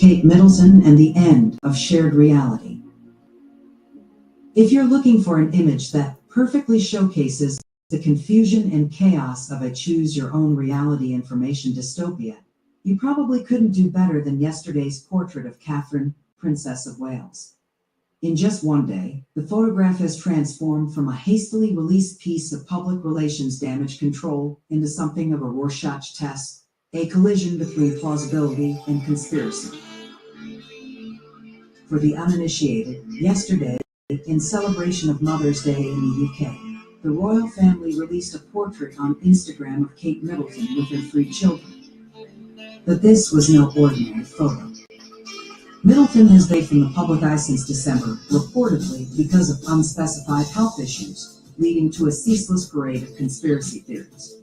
Kate Middleton and the End of Shared Reality. If you're looking for an image that perfectly showcases the confusion and chaos of a choose-your-own-reality information dystopia, you probably couldn't do better than yesterday's portrait of Catherine, Princess of Wales. In just one day, the photograph has transformed from a hastily released piece of public relations damage control into something of a Rorschach test, a collision between plausibility and conspiracy. For the uninitiated, yesterday, in celebration of Mother's Day in the UK, the royal family released a portrait on Instagram of Kate Middleton with her 3 children. But this was no ordinary photo. Middleton has been from the public eye since December, reportedly because of unspecified health issues, leading to a ceaseless parade of conspiracy theories.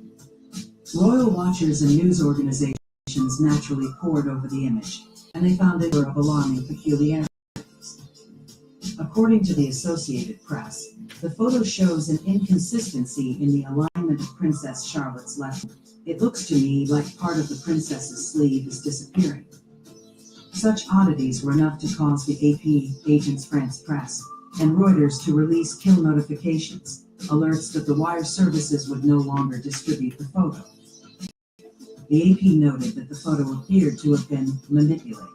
Royal watchers and news organizations naturally pored over the image, and they found it of alarming peculiarities. According to the Associated Press, the photo shows an inconsistency in the alignment of Princess Charlotte's left. It looks to me like part of the princess's sleeve is disappearing. Such oddities were enough to cause the AP, Agence France Presse, and Reuters to release kill notifications, alerts that the wire services would no longer distribute the photo. The AP noted that the photo appeared to have been manipulated.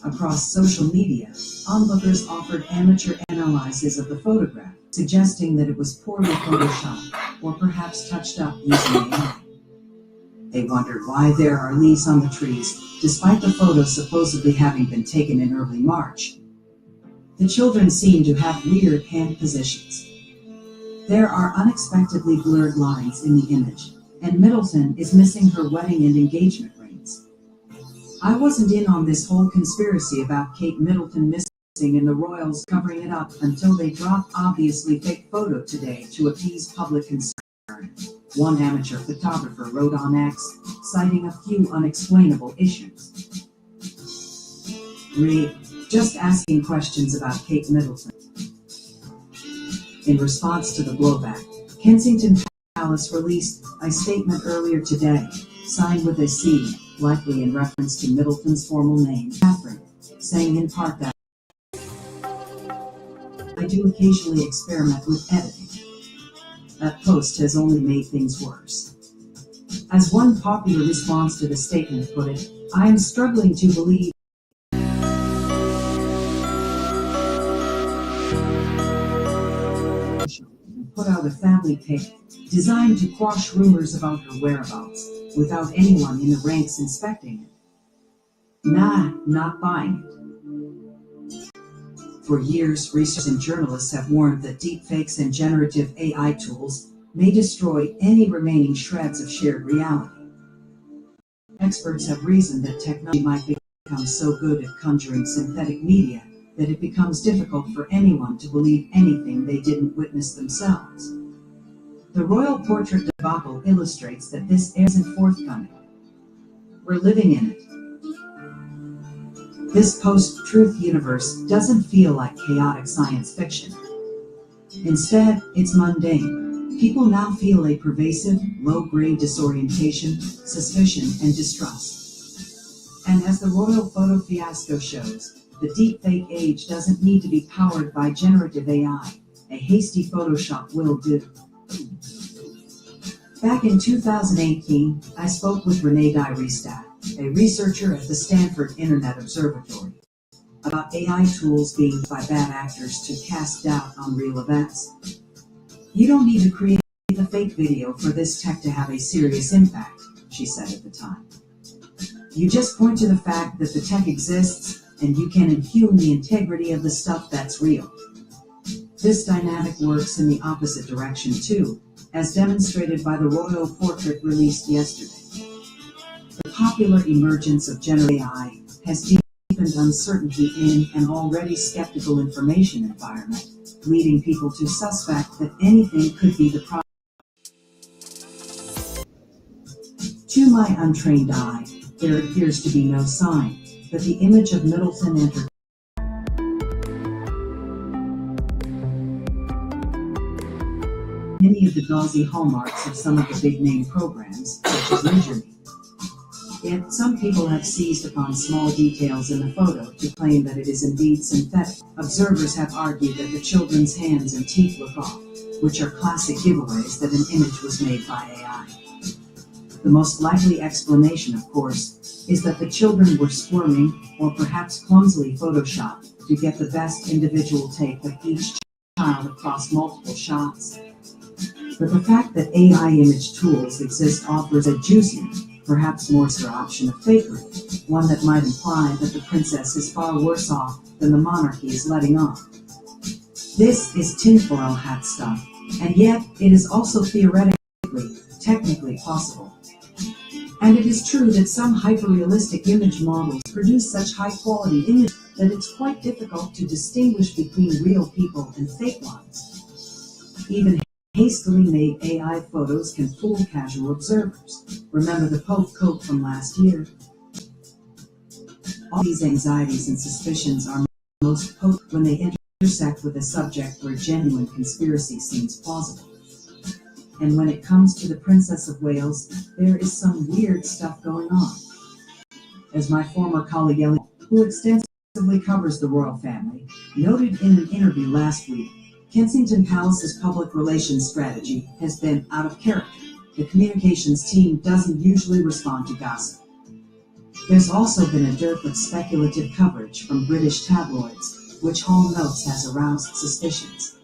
Across social media, onlookers offered amateur analyses of the photograph, suggesting that it was poorly photoshopped or perhaps touched up using AI. They wondered why there are leaves on the trees, despite the photo supposedly having been taken in early March. The children seem to have weird hand positions. There are unexpectedly blurred lines in the image, and Middleton is missing her wedding and engagement rings. I wasn't in on this whole conspiracy about Kate Middleton missing and the royals covering it up until they dropped obviously fake photo today to appease public concern, one amateur photographer wrote on X, citing a few unexplainable issues. Read, just asking questions about Kate Middleton. In response to the blowback, Kensington Palace released a statement earlier today, signed with a C, likely in reference to Middleton's formal name, Catherine, saying in part that I do occasionally experiment with editing. That post has only made things worse. As one popular response to the statement put it, I am struggling to believe put out a family pic designed to quash rumors about her whereabouts, without anyone in the ranks inspecting it. Nah, not buying it. For years, researchers and journalists have warned that deepfakes and generative AI tools may destroy any remaining shreds of shared reality. Experts have reasoned that technology might become so good at conjuring synthetic media that it becomes difficult for anyone to believe anything they didn't witness themselves. The royal portrait debacle illustrates that this isn't forthcoming. We're living in it. This post-truth universe doesn't feel like chaotic science fiction. Instead, it's mundane. People now feel a pervasive, low-grade disorientation, suspicion, and distrust. And as the royal photo fiasco shows, the deepfake age doesn't need to be powered by generative AI. A hasty Photoshop will do. Back in 2018, I spoke with Renee Dyrestad, a researcher at the Stanford Internet Observatory, about AI tools being used by bad actors to cast doubt on real events. You don't need to create a fake video for this tech to have a serious impact, she said at the time. You just point to the fact that the tech exists, and you can impugn the integrity of the stuff that's real. This dynamic works in the opposite direction too, as demonstrated by the royal portrait released yesterday. The popular emergence of generative AI has deepened uncertainty in an already skeptical information environment, leading people to suspect that anything could be the problem. To my untrained eye, there appears to be no sign, but the image of Middleton entered many of the gauzy hallmarks of some of the big-name programs, such as Midjourney. Yet, some people have seized upon small details in the photo to claim that it is indeed synthetic. Observers have argued that the children's hands and teeth look off, which are classic giveaways that an image was made by AI. The most likely explanation, of course, is that the children were squirming or perhaps clumsily photoshopped to get the best individual take of each child across multiple shots. But the fact that AI image tools exist offers a juicier, perhaps more severe option of fakery, one that might imply that the princess is far worse off than the monarchy is letting on. This is tinfoil hat stuff, and yet it is also theoretically, technically possible. And it is true that some hyper-realistic image models produce such high-quality images that it's quite difficult to distinguish between real people and fake ones. Even hastily made AI photos can fool casual observers. Remember the Pope coat from last year? All these anxieties and suspicions are most potent when they intersect with a subject where genuine conspiracy seems plausible. And when it comes to the Princess of Wales, there is some weird stuff going on. As my former colleague Ellie, who extensively covers the royal family, noted in an interview last week, Kensington Palace's public relations strategy has been out of character. The communications team doesn't usually respond to gossip. There's also been a dearth of speculative coverage from British tabloids, which Hall notes has aroused suspicions.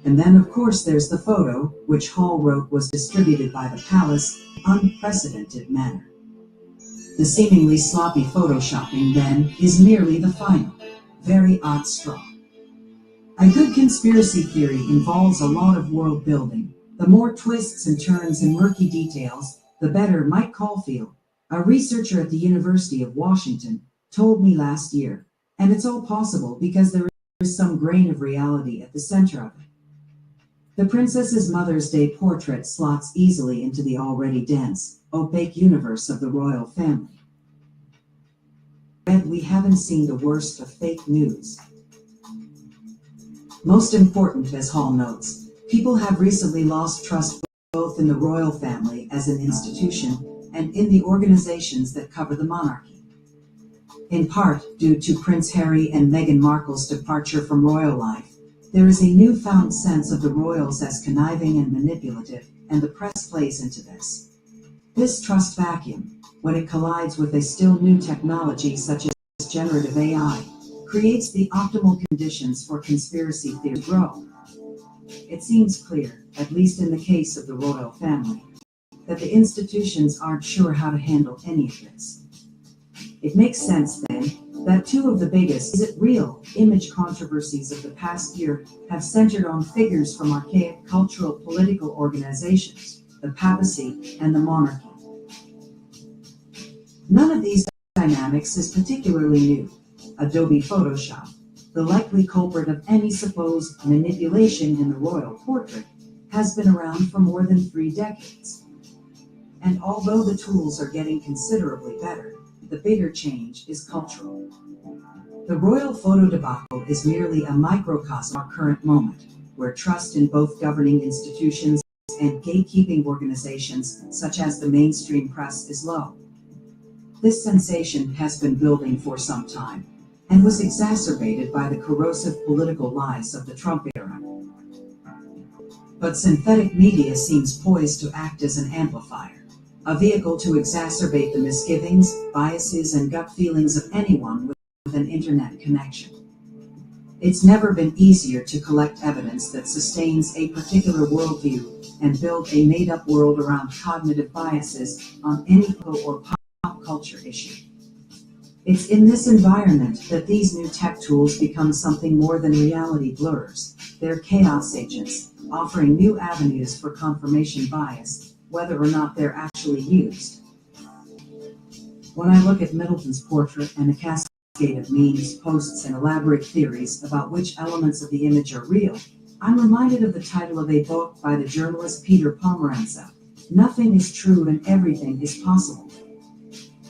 And then of course there's the photo, which Hall wrote was distributed by the palace in an unprecedented manner. The seemingly sloppy photoshopping then is merely the final, very odd straw. A good conspiracy theory involves a lot of world building. The more twists and turns and murky details, the better. Mike Caulfield, a researcher at the University of Washington, told me last year, and it's all possible because there is some grain of reality at the center of it. The princess's Mother's Day portrait slots easily into the already dense, opaque universe of the royal family. And we haven't seen the worst of fake news. Most important, as Hall notes, people have recently lost trust both in the royal family as an institution and in the organizations that cover the monarchy. In part due to Prince Harry and Meghan Markle's departure from royal life, there is a newfound sense of the royals as conniving and manipulative, and the press plays into this. This trust vacuum, when it collides with a still new technology such as generative AI, creates the optimal conditions for conspiracy theory to grow. It seems clear, at least in the case of the royal family, that the institutions aren't sure how to handle any of this. It makes sense then that two of the biggest "is it real" image controversies of the past year have centered on figures from archaic cultural political organizations, the papacy and the monarchy. None of these dynamics is particularly new. Adobe Photoshop, the likely culprit of any supposed manipulation in the royal portrait, has been around for more than 3 decades. And although the tools are getting considerably better, the bigger change is cultural. The royal photo debacle is merely a microcosm of our current moment, where trust in both governing institutions and gatekeeping organizations, such as the mainstream press, is low. This sensation has been building for some time, and was exacerbated by the corrosive political lies of the Trump era. But synthetic media seems poised to act as an amplifier, a vehicle to exacerbate the misgivings, biases, and gut feelings of anyone with an internet connection. It's never been easier to collect evidence that sustains a particular worldview and build a made-up world around cognitive biases on any political or pop culture issue. It's in this environment that these new tech tools become something more than reality blurs. They're chaos agents, offering new avenues for confirmation bias, whether or not they're actually used. When I look at Middleton's portrait and a cascade of memes, posts, and elaborate theories about which elements of the image are real, I'm reminded of the title of a book by the journalist Peter Pomerantsev, Nothing is True and Everything is Possible.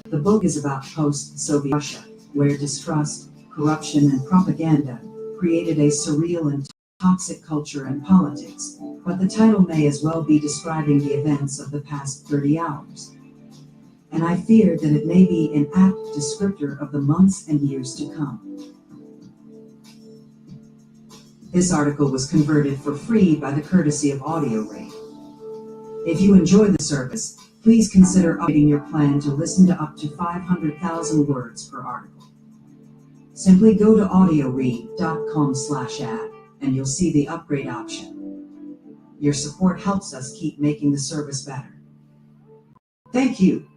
The book is about post-Soviet Russia, where distrust, corruption, and propaganda created a surreal and toxic culture and politics, but the title may as well be describing the events of the past 30 hours. And I fear that it may be an apt descriptor of the months and years to come. This article was converted for free by the courtesy of AudioRate. If you enjoy the service, please consider updating your plan to listen to up to 500,000 words per article. Simply go to audioread.com/ad and you'll see the upgrade option. Your support helps us keep making the service better. Thank you.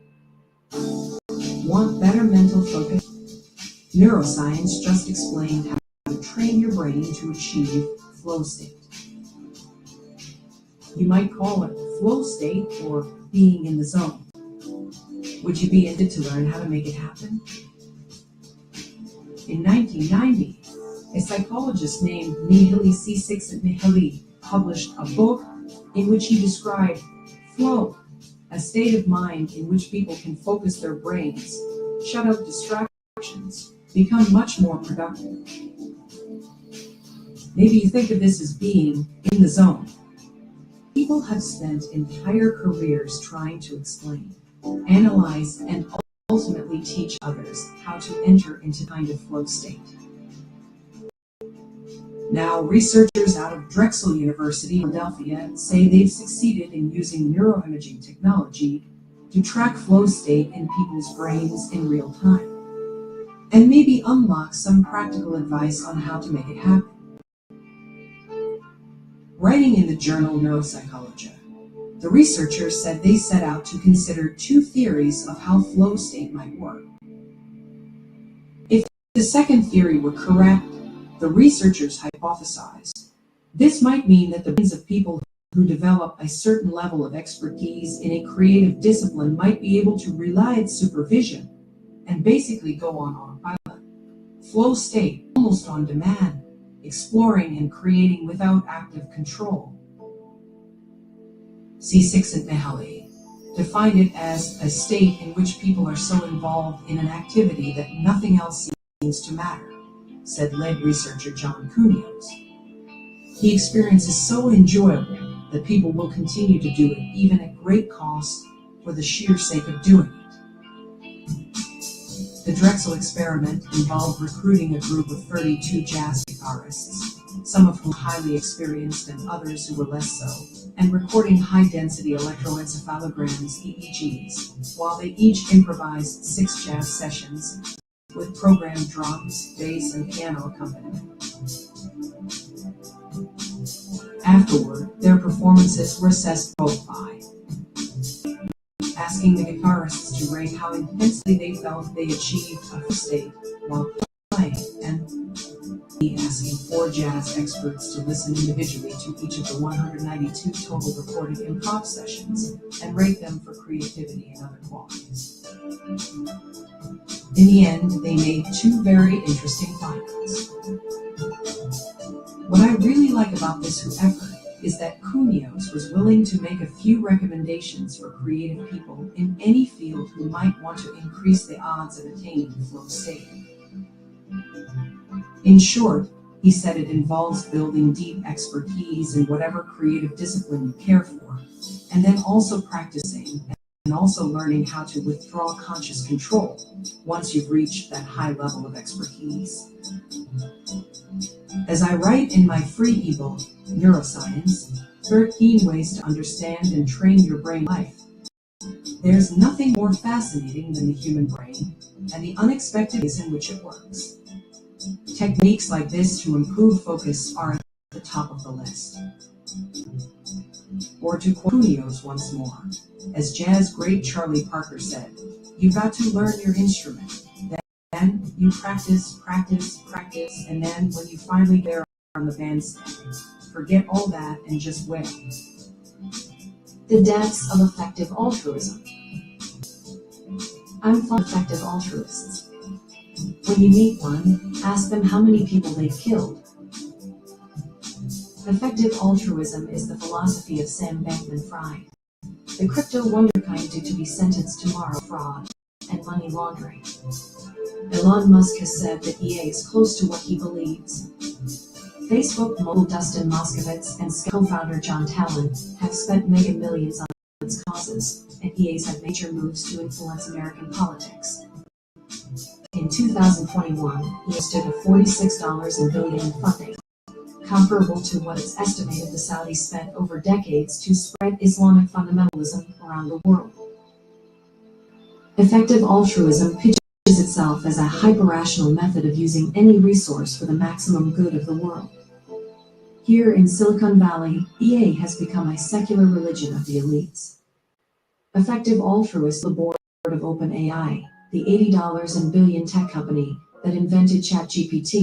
Want better mental focus? Neuroscience just explained how to train your brain to achieve flow state. You might call it flow state or being in the zone. Would you be interested to learn how to make it happen? In 1990, a psychologist named Mihaly Csikszentmihalyi published a book in which he described flow, a state of mind in which people can focus their brains, shut out distractions, become much more productive. Maybe you think of this as being in the zone. People have spent entire careers trying to explain, analyze, and ultimately teach others how to enter into kind of flow state. Now, researchers out of Drexel University in Philadelphia say they've succeeded in using neuroimaging technology to track flow state in people's brains in real time, and maybe unlock some practical advice on how to make it happen. Writing in the journal Neuropsychology, the researchers said they set out to consider two theories of how flow state might work. If the second theory were correct, the researchers hypothesized, this might mean that the brains of people who develop a certain level of expertise in a creative discipline might be able to rely on supervision and basically go on autopilot. Flow state, almost on demand, exploring and creating without active control. Csikszentmihalyi defined it as a state in which people are so involved in an activity that nothing else seems to matter, said lead researcher John Kunios. He experiences so enjoyable that people will continue to do it even at great cost for the sheer sake of doing it. The Drexel experiment involved recruiting a group of 32 jazz guitarists, some of whom were highly experienced and others who were less so, and recording high-density electroencephalograms (EEGs), while they each improvised 6 jazz sessions with programmed drums, bass, and piano accompaniment. Afterward, their performances were assessed both by asking the guitarists to rate how intensely they felt they achieved a flow state while playing, and asking 4 jazz experts to listen individually to each of the 192 total recorded improv sessions and rate them for creativity and other qualities. In the end, they made 2 very interesting findings. What I really like about this effort is that Kunios was willing to make a few recommendations for creative people in any field who might want to increase the odds of attaining the flow state. In short, he said it involves building deep expertise in whatever creative discipline you care for, and then also practicing and also learning how to withdraw conscious control once you've reached that high level of expertise. As I write in my free ebook, Neuroscience, 13 Ways to Understand and Train Your Brain Life, there's nothing more fascinating than the human brain and the unexpected ways in which it works. Techniques like this to improve focus are at the top of the list. Or to quote Cunios once more, as jazz great Charlie Parker said, "You've got to learn your instrument. Then you practice, and then when you finally get there on the bandstand, forget all that and just wail." The depths of effective altruism. I'm fond of effective altruists. When you meet one, ask them how many people they've killed. Effective altruism is the philosophy of Sam Bankman-Fried, the crypto wonderkind due to be sentenced to moral fraud and money laundering. Elon Musk has said that EA is close to what he believes. Facebook mogul Dustin Moskovitz and co-founder John Talon have spent mega millions on its causes, and EA's had major moves to influence American politics. In 2021, EA stood at $46 billion in funding, comparable to what it's estimated the Saudis spent over decades to spread Islamic fundamentalism around the world. Effective altruism pitches itself as a hyper-rational method of using any resource for the maximum good of the world. Here in Silicon Valley, EA has become a secular religion of the elites. Effective altruists, the board of OpenAI, the $80 billion tech company that invented ChatGPT,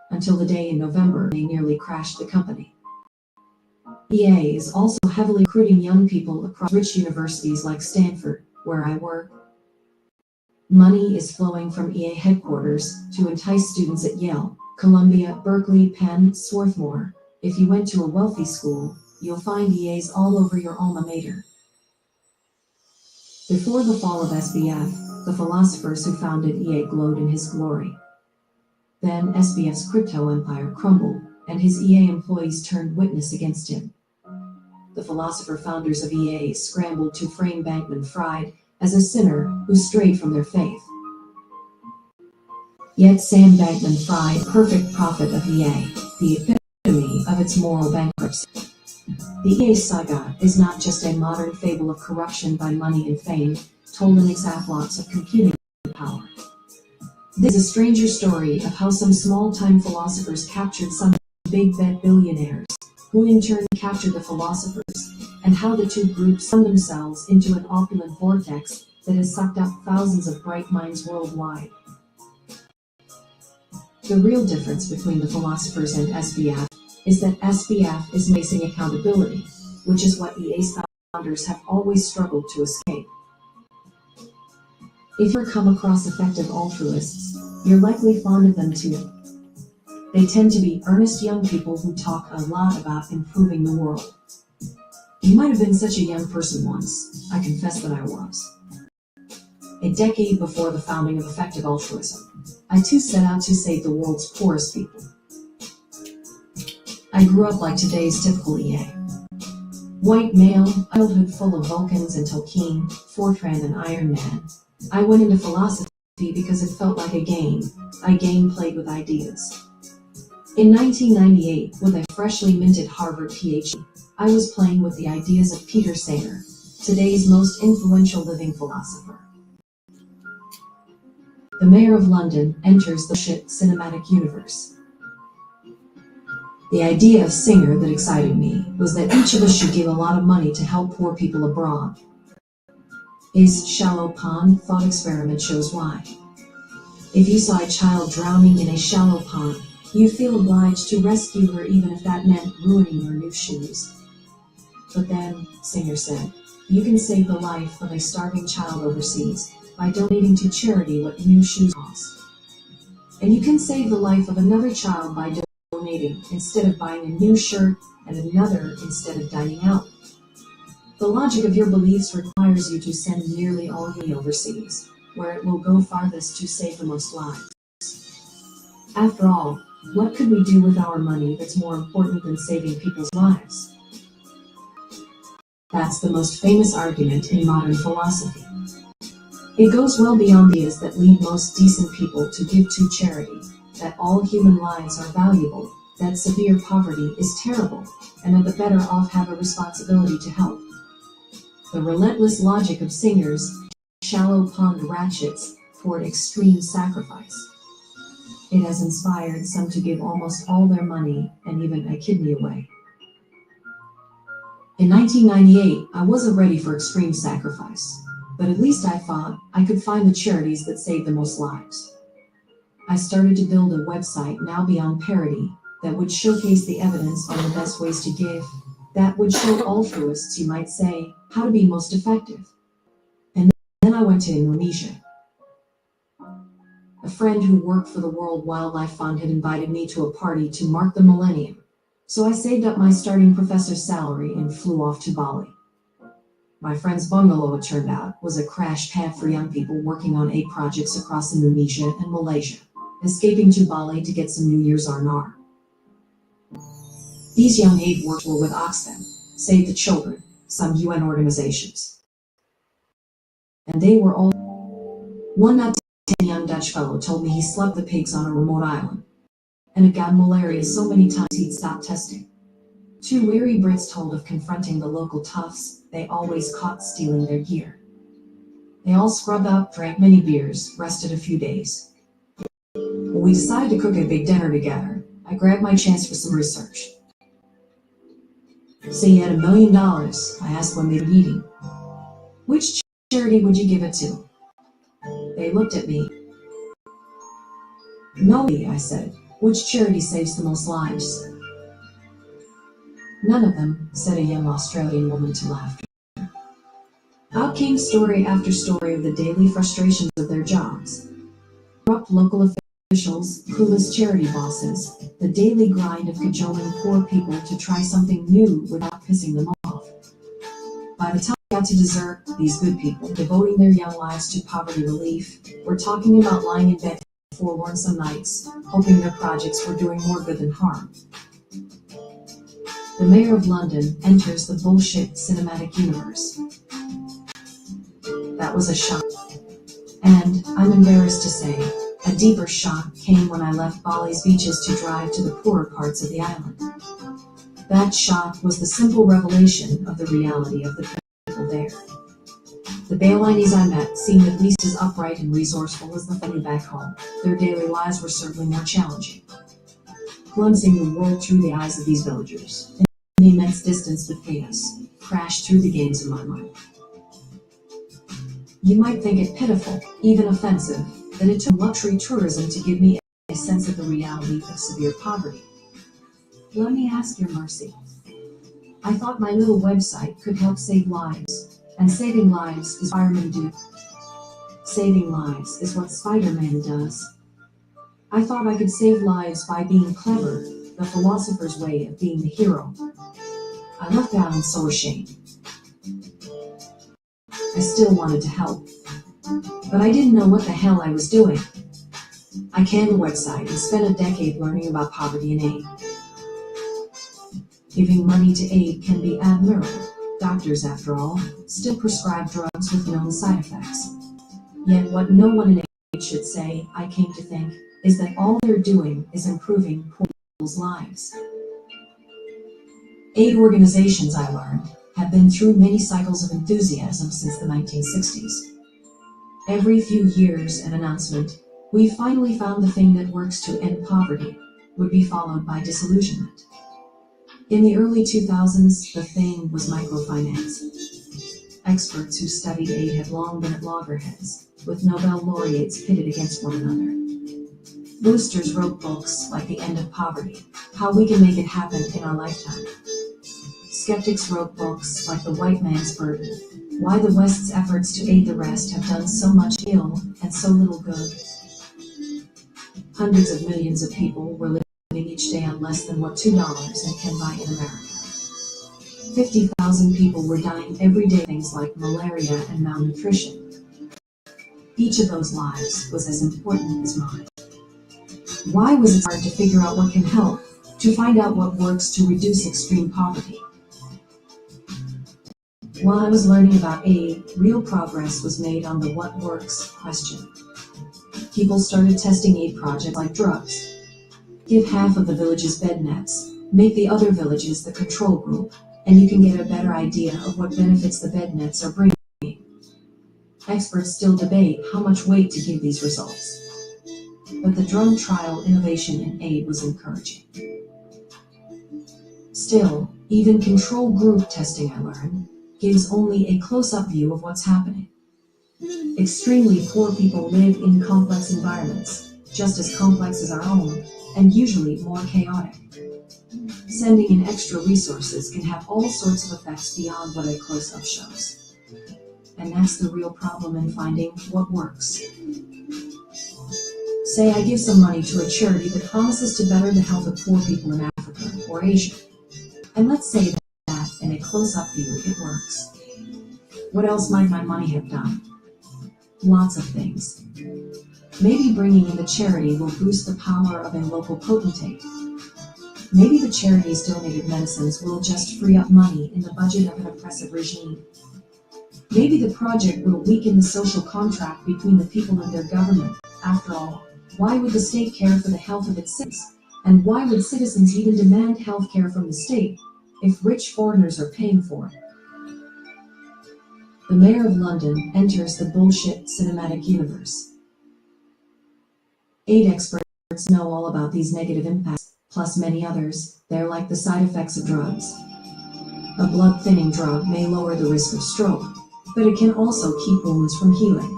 until the day in November they nearly crashed the company. EA is also heavily recruiting young people across rich universities like Stanford, where I work. Money is flowing from EA headquarters to entice students at Yale, Columbia, Berkeley, Penn, Swarthmore. If you went to a wealthy school, you'll find EAs all over your alma mater. Before the fall of SBF, the philosophers who founded EA glowed in his glory. Then SBF's crypto empire crumbled, and his EA employees turned witness against him. The philosopher founders of EA scrambled to frame Bankman-Fried as a sinner who strayed from their faith. Yet Sam Bankman-Fried, perfect prophet of EA, the epitome of its moral bankruptcy. The EA saga is not just a modern fable of corruption by money and fame, told in exahash of computing power. This is a stranger story of how some small-time philosophers captured some big-bet billionaires, who in turn captured the philosophers, and how the two groups spun themselves into an opulent vortex that has sucked up thousands of bright minds worldwide. The real difference between the philosophers and SBF is that SBF is facing accountability, which is what EA's founders have always struggled to escape. If you come across effective altruists, you're likely fond of them too. They tend to be earnest young people who talk a lot about improving the world. You might have been such a young person once. I confess that I was. A decade before the founding of effective altruism, I too set out to save the world's poorest people. I grew up like today's typical EA. White male, childhood full of Vulcans and Tolkien, Fortran and Iron Man. I went into philosophy because it felt like a game played with ideas. In 1998, with a freshly minted Harvard PhD, I was playing with the ideas of Peter Singer, today's most influential living philosopher. The Mayor of London enters the shit cinematic universe. The idea of Singer that excited me was that each of us should give a lot of money to help poor people abroad. His shallow pond thought experiment shows why. If you saw a child drowning in a shallow pond, you'd feel obliged to rescue her even if that meant ruining her new shoes. But then, Singer said, you can save the life of a starving child overseas by donating to charity what new shoes cost. And you can save the life of another child by donating instead of buying a new shirt and another instead of dining out. The logic of your beliefs requires you to send nearly all money overseas, where it will go farthest to save the most lives. After all, what could we do with our money that's more important than saving people's lives? That's the most famous argument in modern philosophy. It goes well beyond the ideas that lead most decent people to give to charity, that all human lives are valuable, that severe poverty is terrible, and that the better off have a responsibility to help. The relentless logic of singers, shallow pond ratchets, toward extreme sacrifice. It has inspired some to give almost all their money and even a kidney away. In 1998, I wasn't ready for extreme sacrifice, but at least I thought I could find the charities that save the most lives. I started to build a website, now beyond parody, that would showcase the evidence on the best ways to give, that would show altruists, you might say, how to be most effective. And then I went to Indonesia. A friend who worked for the World Wildlife Fund had invited me to a party to mark the millennium. So I saved up my starting professor's salary and flew off to Bali. My friend's bungalow, it turned out, was a crash pad for young people working on 8 projects across Indonesia and Malaysia, escaping to Bali to get some New Year's R&R. These young 8 were with Oxfam, Save the Children, some UN organizations. And they were all... One not 10 young Dutch fellow told me he slept the pigs on a remote island, and had gotten malaria so many times he'd stopped testing. 2 weary Brits told of confronting the local toughs they always caught stealing their gear. They all scrubbed up, drank many beers, rested a few days. When we decided to cook a big dinner together, I grabbed my chance for some research. Say you had $1 million, I asked when they were eating. Which charity would you give it to? They looked at me. No, I said. Which charity saves the most lives? None of them, said a young Australian woman to laughter. Out came story after story of the daily frustrations of their jobs. Corrupt local officials, clueless charity bosses, the daily grind of cajoling poor people to try something new without pissing them off. By the time I got to dessert, these good people, devoting their young lives to poverty relief, were talking about lying in bed forlorn some nights, hoping their projects were doing more good than harm. The mayor of London enters the bullshit cinematic universe. That was a shock. And, I'm embarrassed to say, a deeper shock came when I left Bali's beaches to drive to the poorer parts of the island. That shock was the simple revelation of the reality of the people there. The Balinese I met seemed at least as upright and resourceful as the family back home. Their daily lives were certainly more challenging. Glimpsing the world through the eyes of these villagers, and the immense distance between us, crashed through the games in my mind. You might think it pitiful, even offensive, that it took luxury tourism to give me a sense of the reality of severe poverty. Let me ask your mercy. I thought my little website could help save lives. And saving lives is what firemen do. Saving lives is what Spider-Man does. I thought I could save lives by being clever, the philosopher's way of being the hero. I left out and so ashamed. I still wanted to help, but I didn't know what the hell I was doing. I canned the website and spent a decade learning about poverty and aid. Giving money to aid can be admirable. Doctors, after all, still prescribe drugs with known side effects. Yet what no one in aid should say, I came to think, is that all they're doing is improving poor people's lives. Aid organizations, I learned, have been through many cycles of enthusiasm since the 1960s. Every few years, an announcement, we finally found the thing that works to end poverty, would be followed by disillusionment. In the early 2000s, the thing was microfinance. Experts who studied aid had long been at loggerheads, with Nobel laureates pitted against one another. Boosters wrote books like The End of Poverty, How We Can Make It Happen in Our Lifetime. Skeptics wrote books like The White Man's Burden, Why the West's Efforts to Aid the Rest Have Done So Much Ill and So Little Good. Hundreds of millions of people were living each day on less than what $2 can buy in America. 50,000 people were dying every day, things like malaria and malnutrition. Each of those lives was as important as mine. Why was it hard to figure out what can help, to find out what works to reduce extreme poverty? While I was learning about aid, real progress was made on the what works question. People started testing aid projects like drugs. Give half of the village's bed nets, make the other villages the control group, and you can get a better idea of what benefits the bed nets are bringing. Experts still debate how much weight to give these results. But the drug trial innovation in aid was encouraging. Still, even control group testing, I learned, gives only a close-up view of what's happening. Extremely poor people live in complex environments, just as complex as our own, and usually more chaotic. Sending in extra resources can have all sorts of effects beyond what a close-up shows. And that's the real problem in finding what works. Say I give some money to a charity that promises to better the health of poor people in Africa or Asia. And let's say that, in a close-up view, it works. What else might my money have done? Lots of things. Maybe bringing in the charity will boost the power of a local potentate. Maybe the charity's donated medicines will just free up money in the budget of an oppressive regime. Maybe the project will weaken the social contract between the people and their government. After all, why would the state care for the health of its citizens? And why would citizens even demand health care from the state if rich foreigners are paying for it? The mayor of London enters the bullshit cinematic universe. Aid experts know all about these negative impacts, plus many others. They're like the side effects of drugs. A blood-thinning drug may lower the risk of stroke, but it can also keep wounds from healing.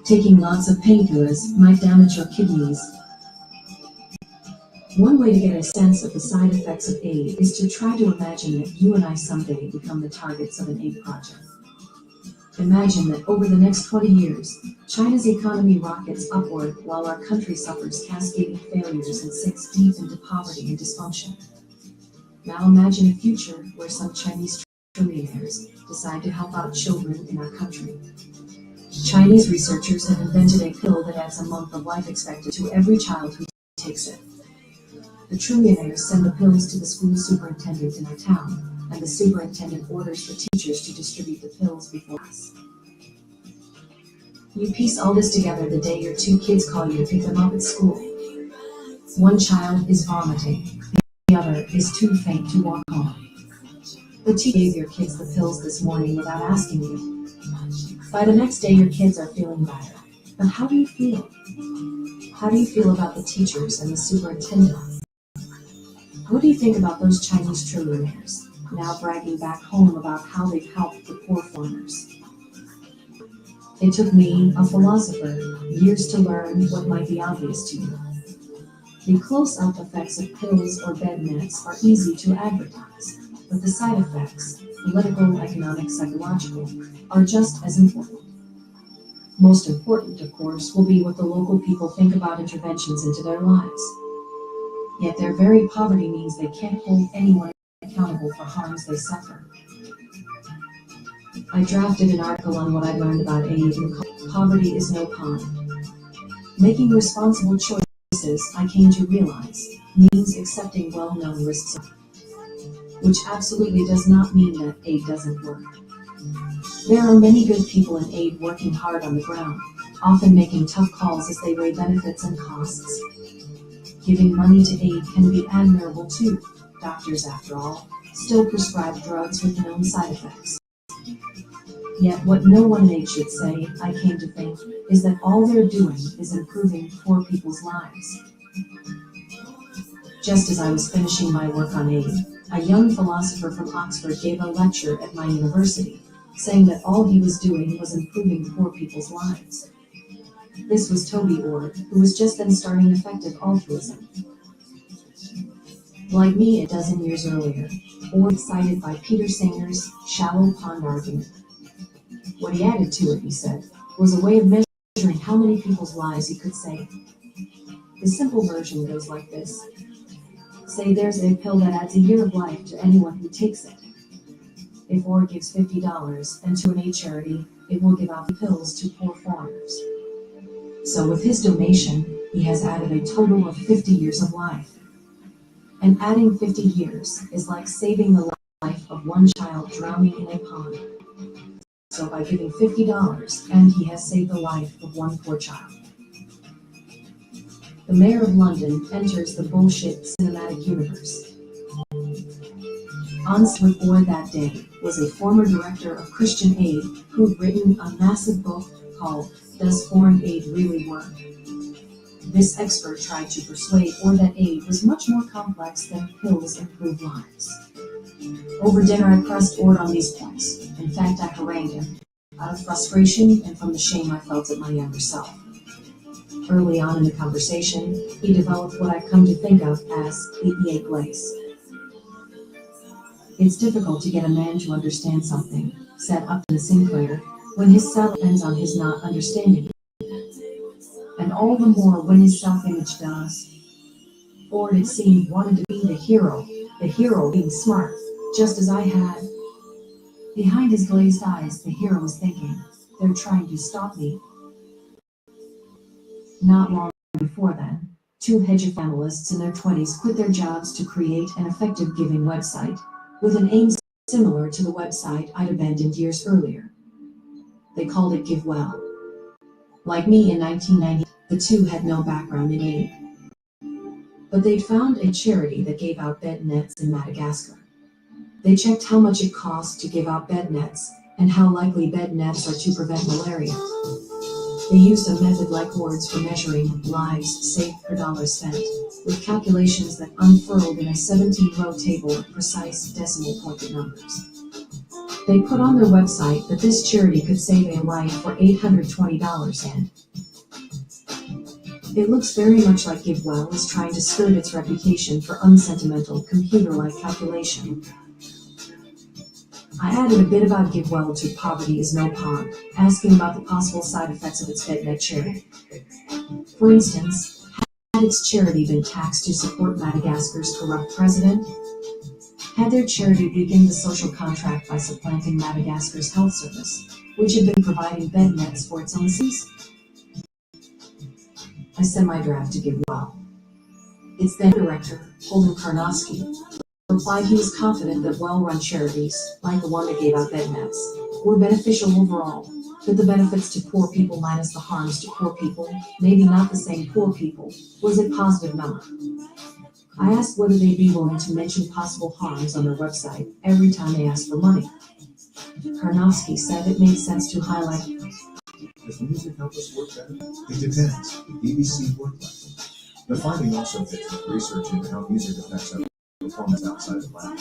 Taking lots of painkillers might damage your kidneys. One way to get a sense of the side effects of aid is to try to imagine that you and I someday become the targets of an aid project. Imagine that over the next 20 years, China's economy rockets upward while our country suffers cascading failures and sinks deep into poverty and dysfunction. Now imagine a future where some Chinese trillionaires decide to help out children in our country. Chinese researchers have invented a pill that adds a month of life expectancy to every child who takes it. The trillionaires send the pills to the school superintendent in our town, and the superintendent orders the teachers to distribute the pills before class. You piece all this together the day your two kids call you to pick them up at school. One child is vomiting, the other is too faint to walk home. The teacher gave your kids the pills this morning without asking you. By the next day your kids are feeling better. But how do you feel? How do you feel about the teachers and the superintendent? What do you think about those Chinese trillionaires, now bragging back home about how they've helped the poor foreigners? It took me, a philosopher, years to learn what might be obvious to you. The close-up effects of pills or bed nets are easy to advertise, but the side effects, political, economic, psychological, are just as important. Most important, of course, will be what the local people think about interventions into their lives. Yet their very poverty means they can't hold anyone accountable for harms they suffer. I drafted an article on what I learned about aid and called Poverty is No Pun. Making responsible choices, I came to realize, means accepting well-known risks, which absolutely does not mean that aid doesn't work. There are many good people in aid working hard on the ground, often making tough calls as they weigh benefits and costs. Giving money to aid can be admirable too. Doctors, after all, still prescribe drugs with known side effects. Yet what no one in aid should say, I came to think, is that all they're doing is improving poor people's lives. Just as I was finishing my work on aid, a young philosopher from Oxford gave a lecture at my university, saying that all he was doing was improving poor people's lives. This was Toby Ord, who was just then starting effective altruism. Like me a dozen years earlier, Ord cited by Peter Singer's shallow pond argument. What he added to it, he said, was a way of measuring how many people's lives he could save. The simple version goes like this. Say there's a pill that adds a year of life to anyone who takes it. If Ord gives $50 and to an aid charity, it will give out the pills to poor foreigners. So with his donation, he has added a total of 50 years of life. And adding 50 years is like saving the life of of one child drowning in a pond. So by giving $50, and he has saved the life of one poor child. The mayor of London enters the bullshit cinematic universe. On board that day was a former director of Christian aid who'd written a massive book called Does Foreign Aid Really Work? This expert tried to persuade Orr that aid was much more complex than pills improve lives. Over dinner I pressed Orr on these points. In fact, I harangued him, out of frustration and from the shame I felt at my younger self. Early on in the conversation, he developed what I've come to think of as the EA glaze. It's difficult to get a man to understand something, said Upton Sinclair, when his self depends on his not understanding it. And all the more when his self-image does. Orr, it seemed, wanted to be the hero being smart, just as I had. Behind his glazed eyes, the hero was thinking, they're trying to stop me. Not long before then, two hedge fund analysts in their 20s quit their jobs to create an effective giving website, with an aim similar to the website I'd abandoned years earlier. They called it GiveWell. Like me in 1990, the two had no background in aid. But they'd found a charity that gave out bed nets in Madagascar. They checked how much it cost to give out bed nets, and how likely bed nets are to prevent malaria. They used a method like words for measuring lives saved per dollar spent, with calculations that unfurled in a 17-row table of precise decimal pointed numbers. They put on their website that this charity could save a life for $820, and it looks very much like GiveWell is trying to skirt its reputation for unsentimental, computer-like calculation. I added a bit about GiveWell to Poverty is No Pond, asking about the possible side effects of its BedNet charity. For instance, had its charity been taxed to support Madagascar's corrupt president? Had their charity weakened the social contract by supplanting Madagascar's health service, which had been providing bed nets for its own citizens? I sent my draft to GiveWell. Its then director, Holden Karnofsky, replied he was confident that well-run charities, like the one that gave out bed nets, were beneficial overall, that the benefits to poor people minus the harms to poor people, maybe not the same poor people, was a positive number. I asked whether they'd be willing to mention possible harms on their website every time they asked for money. Karnofsky said it made sense to highlight. Does music help us work better? It depends. BBC Work Life. The finding also fits with research into how music affects our performance outside the lab.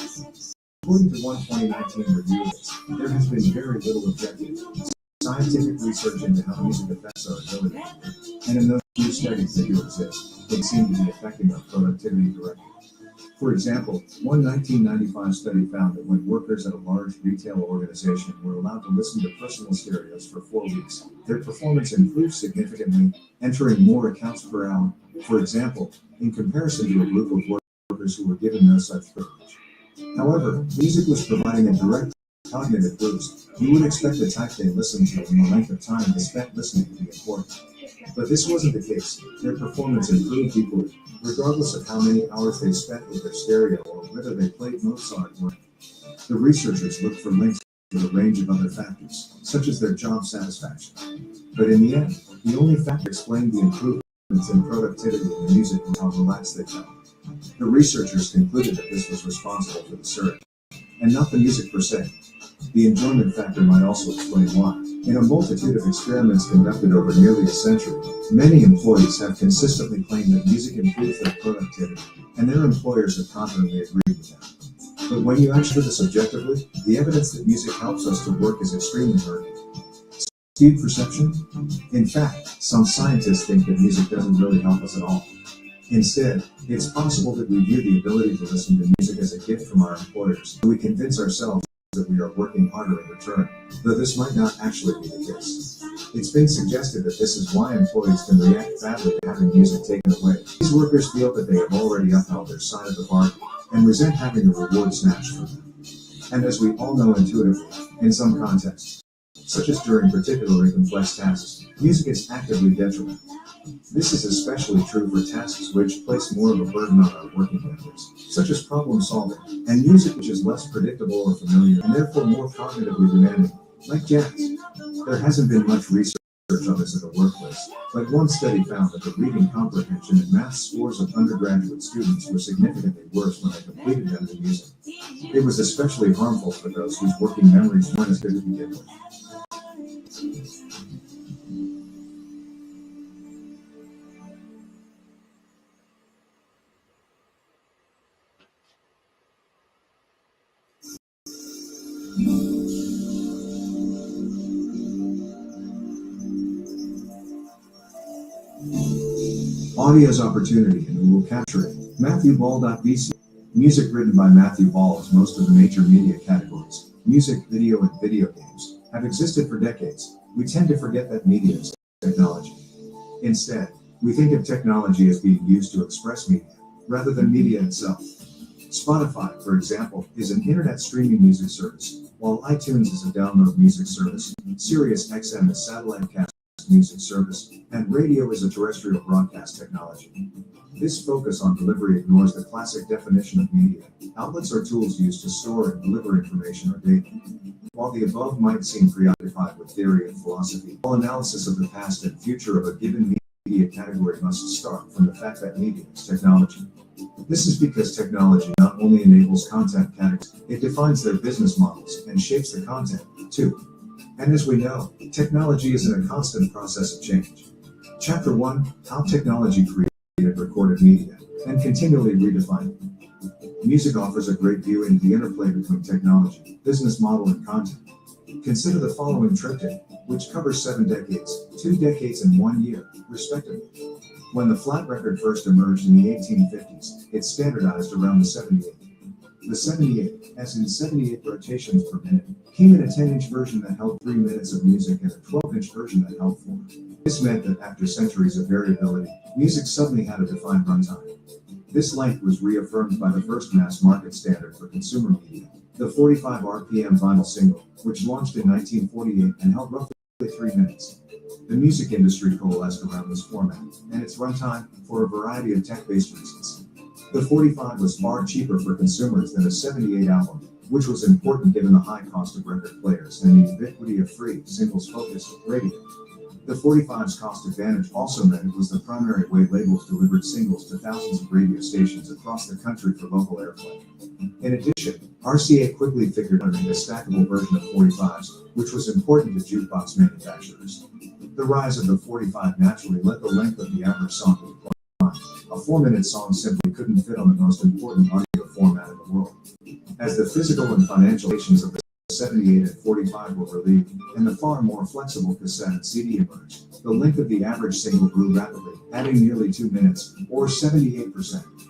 According to one 2019 review of this, there has been very little objective, scientific research into how music affects our ability. And in those few studies that do exist, they seem to be affecting our productivity directly. For example, one 1995 study found that when workers at a large retail organization were allowed to listen to personal stereos for 4 weeks, their performance improved significantly, entering more accounts per hour, for example, in comparison to a group of workers who were given no such privilege. However, music was providing a direct cognitive boost. You would expect the type they listened to and the length of time they spent listening to be important. But this wasn't the case. Their performance improved equally, regardless of how many hours they spent with their stereo or whether they played Mozart or. The researchers looked for links to a range of other factors, such as their job satisfaction. But in the end, the only factor explained the improvements in productivity in the music and how relaxed they felt. The researchers concluded that this was responsible for the surge, and not the music per se. The enjoyment factor might also explain why. In a multitude of experiments conducted over nearly a century, many employees have consistently claimed that music improves their productivity, and their employers have confidently agreed with them. But when you actually do this objectively, the evidence that music helps us to work is extremely murky. Speed perception? In fact, some scientists think that music doesn't really help us at all. Instead, it's possible that we view the ability to listen to music as a gift from our employers, and we convince ourselves that we are working harder in return, though this might not actually be the case. It's been suggested that this is why employees can react badly to having music taken away. These workers feel that they have already upheld their side of the bargain, and resent having a reward snatched from them. And as we all know intuitively, in some contexts, such as during particularly complex tasks, music is actively detrimental. This is especially true for tasks which place more of a burden on our working members, such as problem solving, and music which is less predictable or familiar and therefore more cognitively demanding, like jazz. There hasn't been much research on this in the workplace, but one study found that the reading comprehension and math scores of undergraduate students were significantly worse when they completed them than music. It was especially harmful for those whose working memories weren't as good to begin with. Audio's opportunity, and we will capture it. Matthew Ball. VC. Music written by Matthew Ball, as most of the major media categories, music, video, and video games, have existed for decades. We tend to forget that media is technology. Instead, we think of technology as being used to express media, rather than media itself. Spotify, for example, is an internet streaming music service, while iTunes is a download music service, Sirius XM is satellite cast music service, and radio is a terrestrial broadcast technology. This focus on delivery ignores the classic definition of media. Outlets are tools used to store and deliver information or data. While the above might seem preoccupied with theory and philosophy, all analysis of the past and future of a given media category must start from the fact that media is technology. This is because technology not only enables content categories, it defines their business models and shapes the content, too. And as we know, technology is in a constant process of change. Chapter 1, How Technology Created Recorded Media, and Continually Redefined it. Music offers a great view into the interplay between technology, business model, and content. Consider the following triptych, which covers 7 decades, 2 decades, and 1 year, respectively. When the flat record first emerged in the 1850s, it standardized around the 78. The 78, as in 78 rotations per minute, came in a 10-inch version that held 3 minutes of music and a 12-inch version that held 4. This meant that after centuries of variability, music suddenly had a defined runtime. This length was reaffirmed by the first mass market standard for consumer media, the 45 RPM vinyl single, which launched in 1948 and held roughly 3 minutes. The music industry coalesced around this format, and its runtime, for a variety of tech-based reasons. The 45 was far cheaper for consumers than a 78 album, which was important given the high cost of record players and the ubiquity of free, singles-focused radio. The 45's cost advantage also meant it was the primary way labels delivered singles to thousands of radio stations across the country for local airplay. In addition, RCA quickly figured out a stackable version of 45s, which was important to jukebox manufacturers. The rise of the 45 naturally let the length of the average song decline. A 4-minute song simply couldn't fit on the most important audio format in the world. As the physical and financial limitations of the 78 and 45 were relieved, and the far more flexible cassette and CD emerged, the length of the average single grew rapidly, adding nearly 2 minutes, or 78%,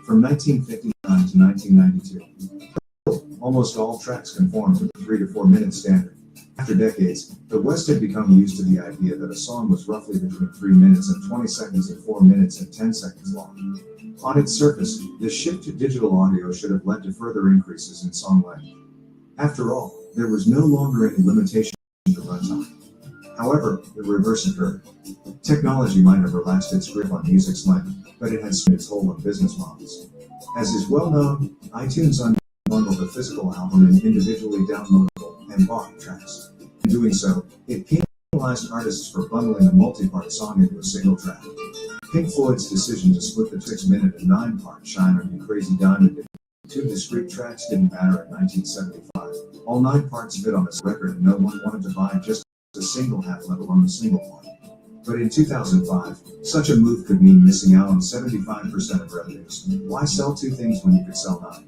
from 1959 to 1992. Almost all tracks conformed to the 3 to 4 minute standard. After decades, the West had become used to the idea that a song was roughly between 3 minutes and 20 seconds and 4 minutes and 10 seconds long. On its surface, the shift to digital audio should have led to further increases in song length. After all, there was no longer any limitation to runtime. However, the reverse occurred. Technology might have relaxed its grip on music's length, but it has its hold on business models. As is well known, iTunes unbundled the physical album in individually downloadable and bought tracks. In doing so, it penalized artists for bundling a multi-part song into a single track. Pink Floyd's decision to split the 6-minute and 9-part Shine on You Crazy Diamond into 2 discrete tracks didn't matter in 1975. All 9 parts fit on this record and no one wanted to buy just a single half, let alone a single part. But in 2005, such a move could mean missing out on 75% of revenues. Why sell 2 things when you could sell 9?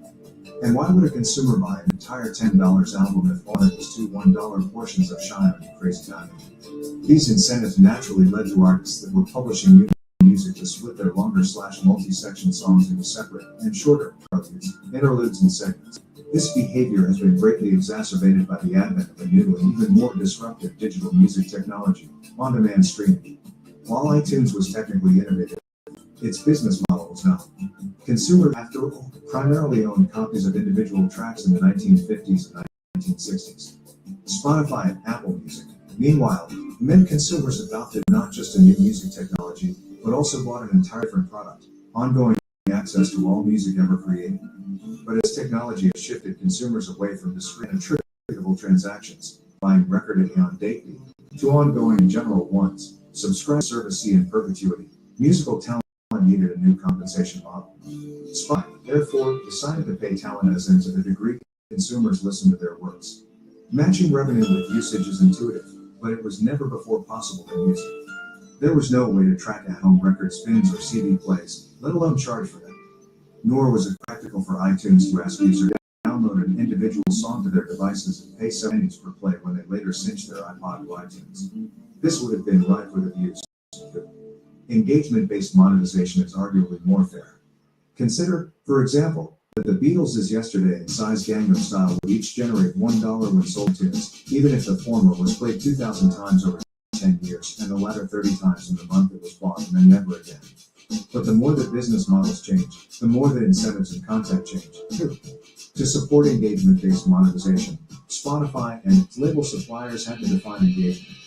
And why would a consumer buy an entire $10 album if all it was 2 $1 portions of Shine on You Crazy Diamond? These incentives naturally led to artists that were publishing new music to split their longer multi-section songs into separate and shorter preludes, interludes, and segments. This behavior has been greatly exacerbated by the advent of a new and even more disruptive digital music technology, on-demand streaming. While iTunes was technically innovative, its business model was not. Consumers, after all, primarily owned copies of individual tracks in the 1950s and 1960s. Spotify and Apple Music, meanwhile, meant consumers adopted not just a new music technology, but also bought an entirely different product: ongoing access to all music ever created. But as technology has shifted consumers away from discrete and attributable transactions, buying record A on date B, to ongoing and general ones, subscribe service C in perpetuity, musical talent needed a new compensation model. Spotify, therefore, decided to pay talent as in to the degree consumers listen to their works. Matching revenue with usage is intuitive, but it was never before possible in music. There was no way to track at-home record spins or CD plays, let alone charge for them. Nor was it practical for iTunes to ask users to download an individual song to their devices and pay pennies per play when they later synched their iPod to iTunes. This would have been rife with abuse. Engagement-based monetization is arguably more fair. Consider, for example, that the Beatles' Yesterday and Size Gangnam Style would each generate $1 when sold tunes, even if the former was played 2,000 times over 10 years, and the latter 30 times in the month it was bought and then never again. But the more that business models change, the more that incentives and content change, too. To support engagement-based monetization, Spotify and its label suppliers had to define engagement.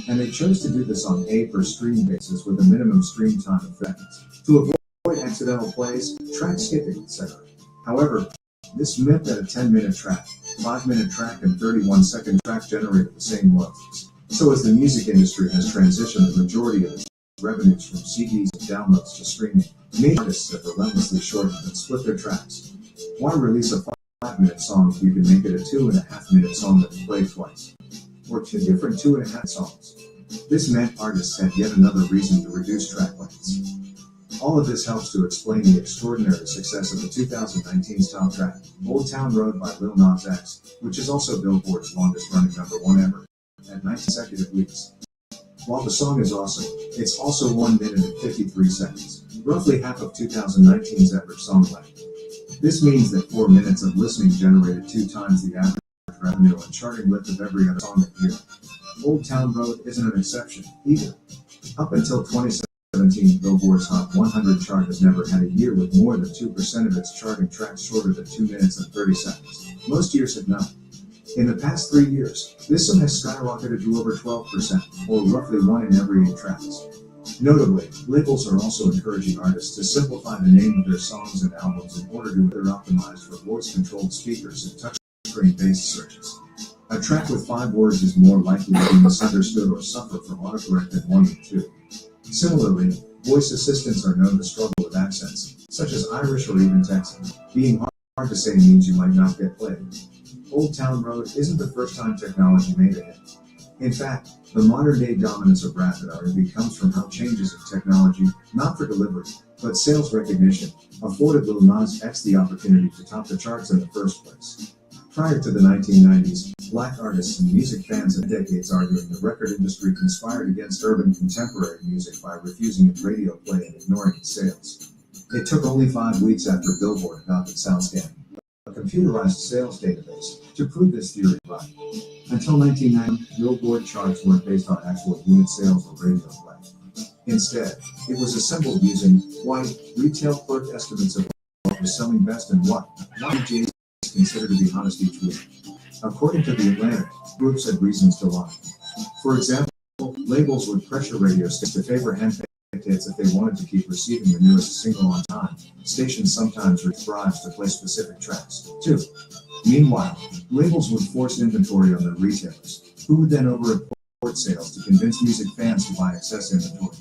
And they chose to do this on a per-stream basis with a minimum stream time of seconds, to avoid accidental plays, track skipping, etc. However, this meant that a 10-minute track, 5-minute track, and 31-second track generated the same royalties. So as the music industry has transitioned the majority of its revenues from CDs and downloads to streaming, many artists have relentlessly shortened and split their tracks. Why release a 5-minute song if you can make it a 2.5-minute song that's played twice? Or two different 2.5 songs? This meant artists had yet another reason to reduce track lengths. All of this helps to explain the extraordinary success of the 2019 style track, Old Town Road by Lil Nas X, which is also Billboard's longest running #1 ever, at 9 consecutive weeks. While the song is awesome, it's also 1 minute and 53 seconds, roughly half of 2019's average song length. This means that 4 minutes of listening generated 2 times the average revenue and charting lift of every other song that year. Old Town Road isn't an exception, either. Up until 2017, Billboard's Hot 100 chart has never had a year with more than 2% of its charting tracks shorter than 2 minutes and 30 seconds. Most years have not. In the past 3 years, this sum has skyrocketed to over 12%, or roughly 1 in every 8 tracks. Notably, labels are also encouraging artists to simplify the name of their songs and albums in order to be better optimized for voice-controlled speakers and touchscreen-based searches. A track with 5 words is more likely to be misunderstood or suffer from autocorrect than 1 with 2. Similarly, voice assistants are known to struggle with accents, such as Irish or even Texan. Being hard to say means you might not get played. Old Town Road isn't the first time technology made a hit. In fact, the modern-day dominance of rap and R&B comes from how changes in technology, not for delivery, but sales recognition, afforded Lil Nas X the opportunity to top the charts in the first place. Prior to the 1990s, black artists and music fans had decades arguing the record industry conspired against urban contemporary music by refusing its radio play and ignoring its sales. It took only 5 weeks after Billboard adopted SoundScan, a computerized sales database, to prove this theory right. Until 1990, Billboard charts weren't based on actual unit sales or radio play. Instead, it was assembled using white retail clerk estimates of what was selling best and what DJs considered to be hottest each week. According to The Atlantic, groups had reasons to lie. For example, labels would pressure radio stations to favor hand-picked hits if they wanted to keep receiving the newest single on time. Stations sometimes would bribes to play specific tracks, too. Meanwhile, labels would force inventory on their retailers, who would then over-report sales to convince music fans to buy excess inventory.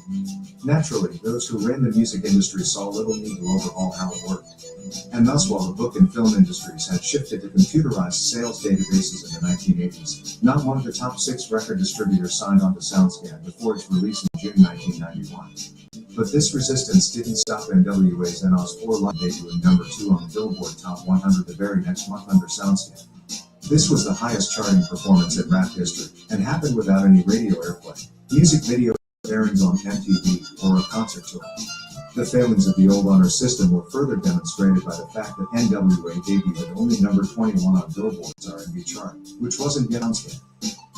Naturally, those who ran the music industry saw little need to overhaul how it worked. And thus, while the book and film industries had shifted to computerized sales databases in the 1980s, not one of the top 6 record distributors signed on to SoundScan before its release in June 1991. But this resistance didn't stop NWA's NOS4 Live debuting #2 on the Billboard Top 100 the very next month under SoundScan. This was the highest charting performance in rap history, and happened without any radio airplay, music video airings on MTV, or a concert tour. The failings of the old honor system were further demonstrated by the fact that NWA debuted at only #21 on Billboard's R&B chart, which wasn't yet SoundScan.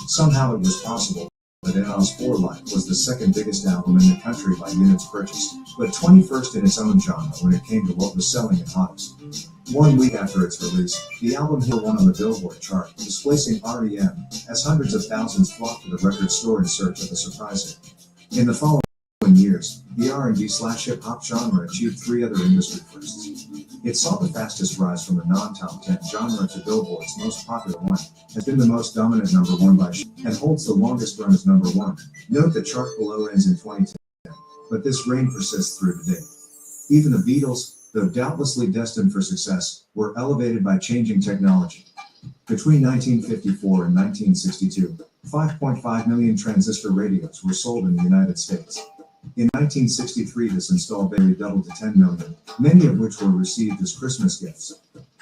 Somehow it was possible that NOS4 Live was the second biggest album in the country by units purchased, but 21st in its own genre when it came to what was selling and hottest. 1 week after its release, the album hit #1 on the Billboard chart, displacing REM, as hundreds of thousands flocked to the record store in search of a surprise hit. In the following years, the R&B/hip hop genre achieved three other industry firsts. It saw the fastest rise from a non-top 10 genre to Billboard's most popular one, has been the most dominant number one by and holds the longest run as number one. Note the chart below ends in 2010, but this reign persists through today. Even the Beatles, though doubtlessly destined for success, were elevated by changing technology. Between 1954 and 1962, 5.5 million transistor radios were sold in the United States. In 1963, this installed base doubled to 10 million, many of which were received as Christmas gifts.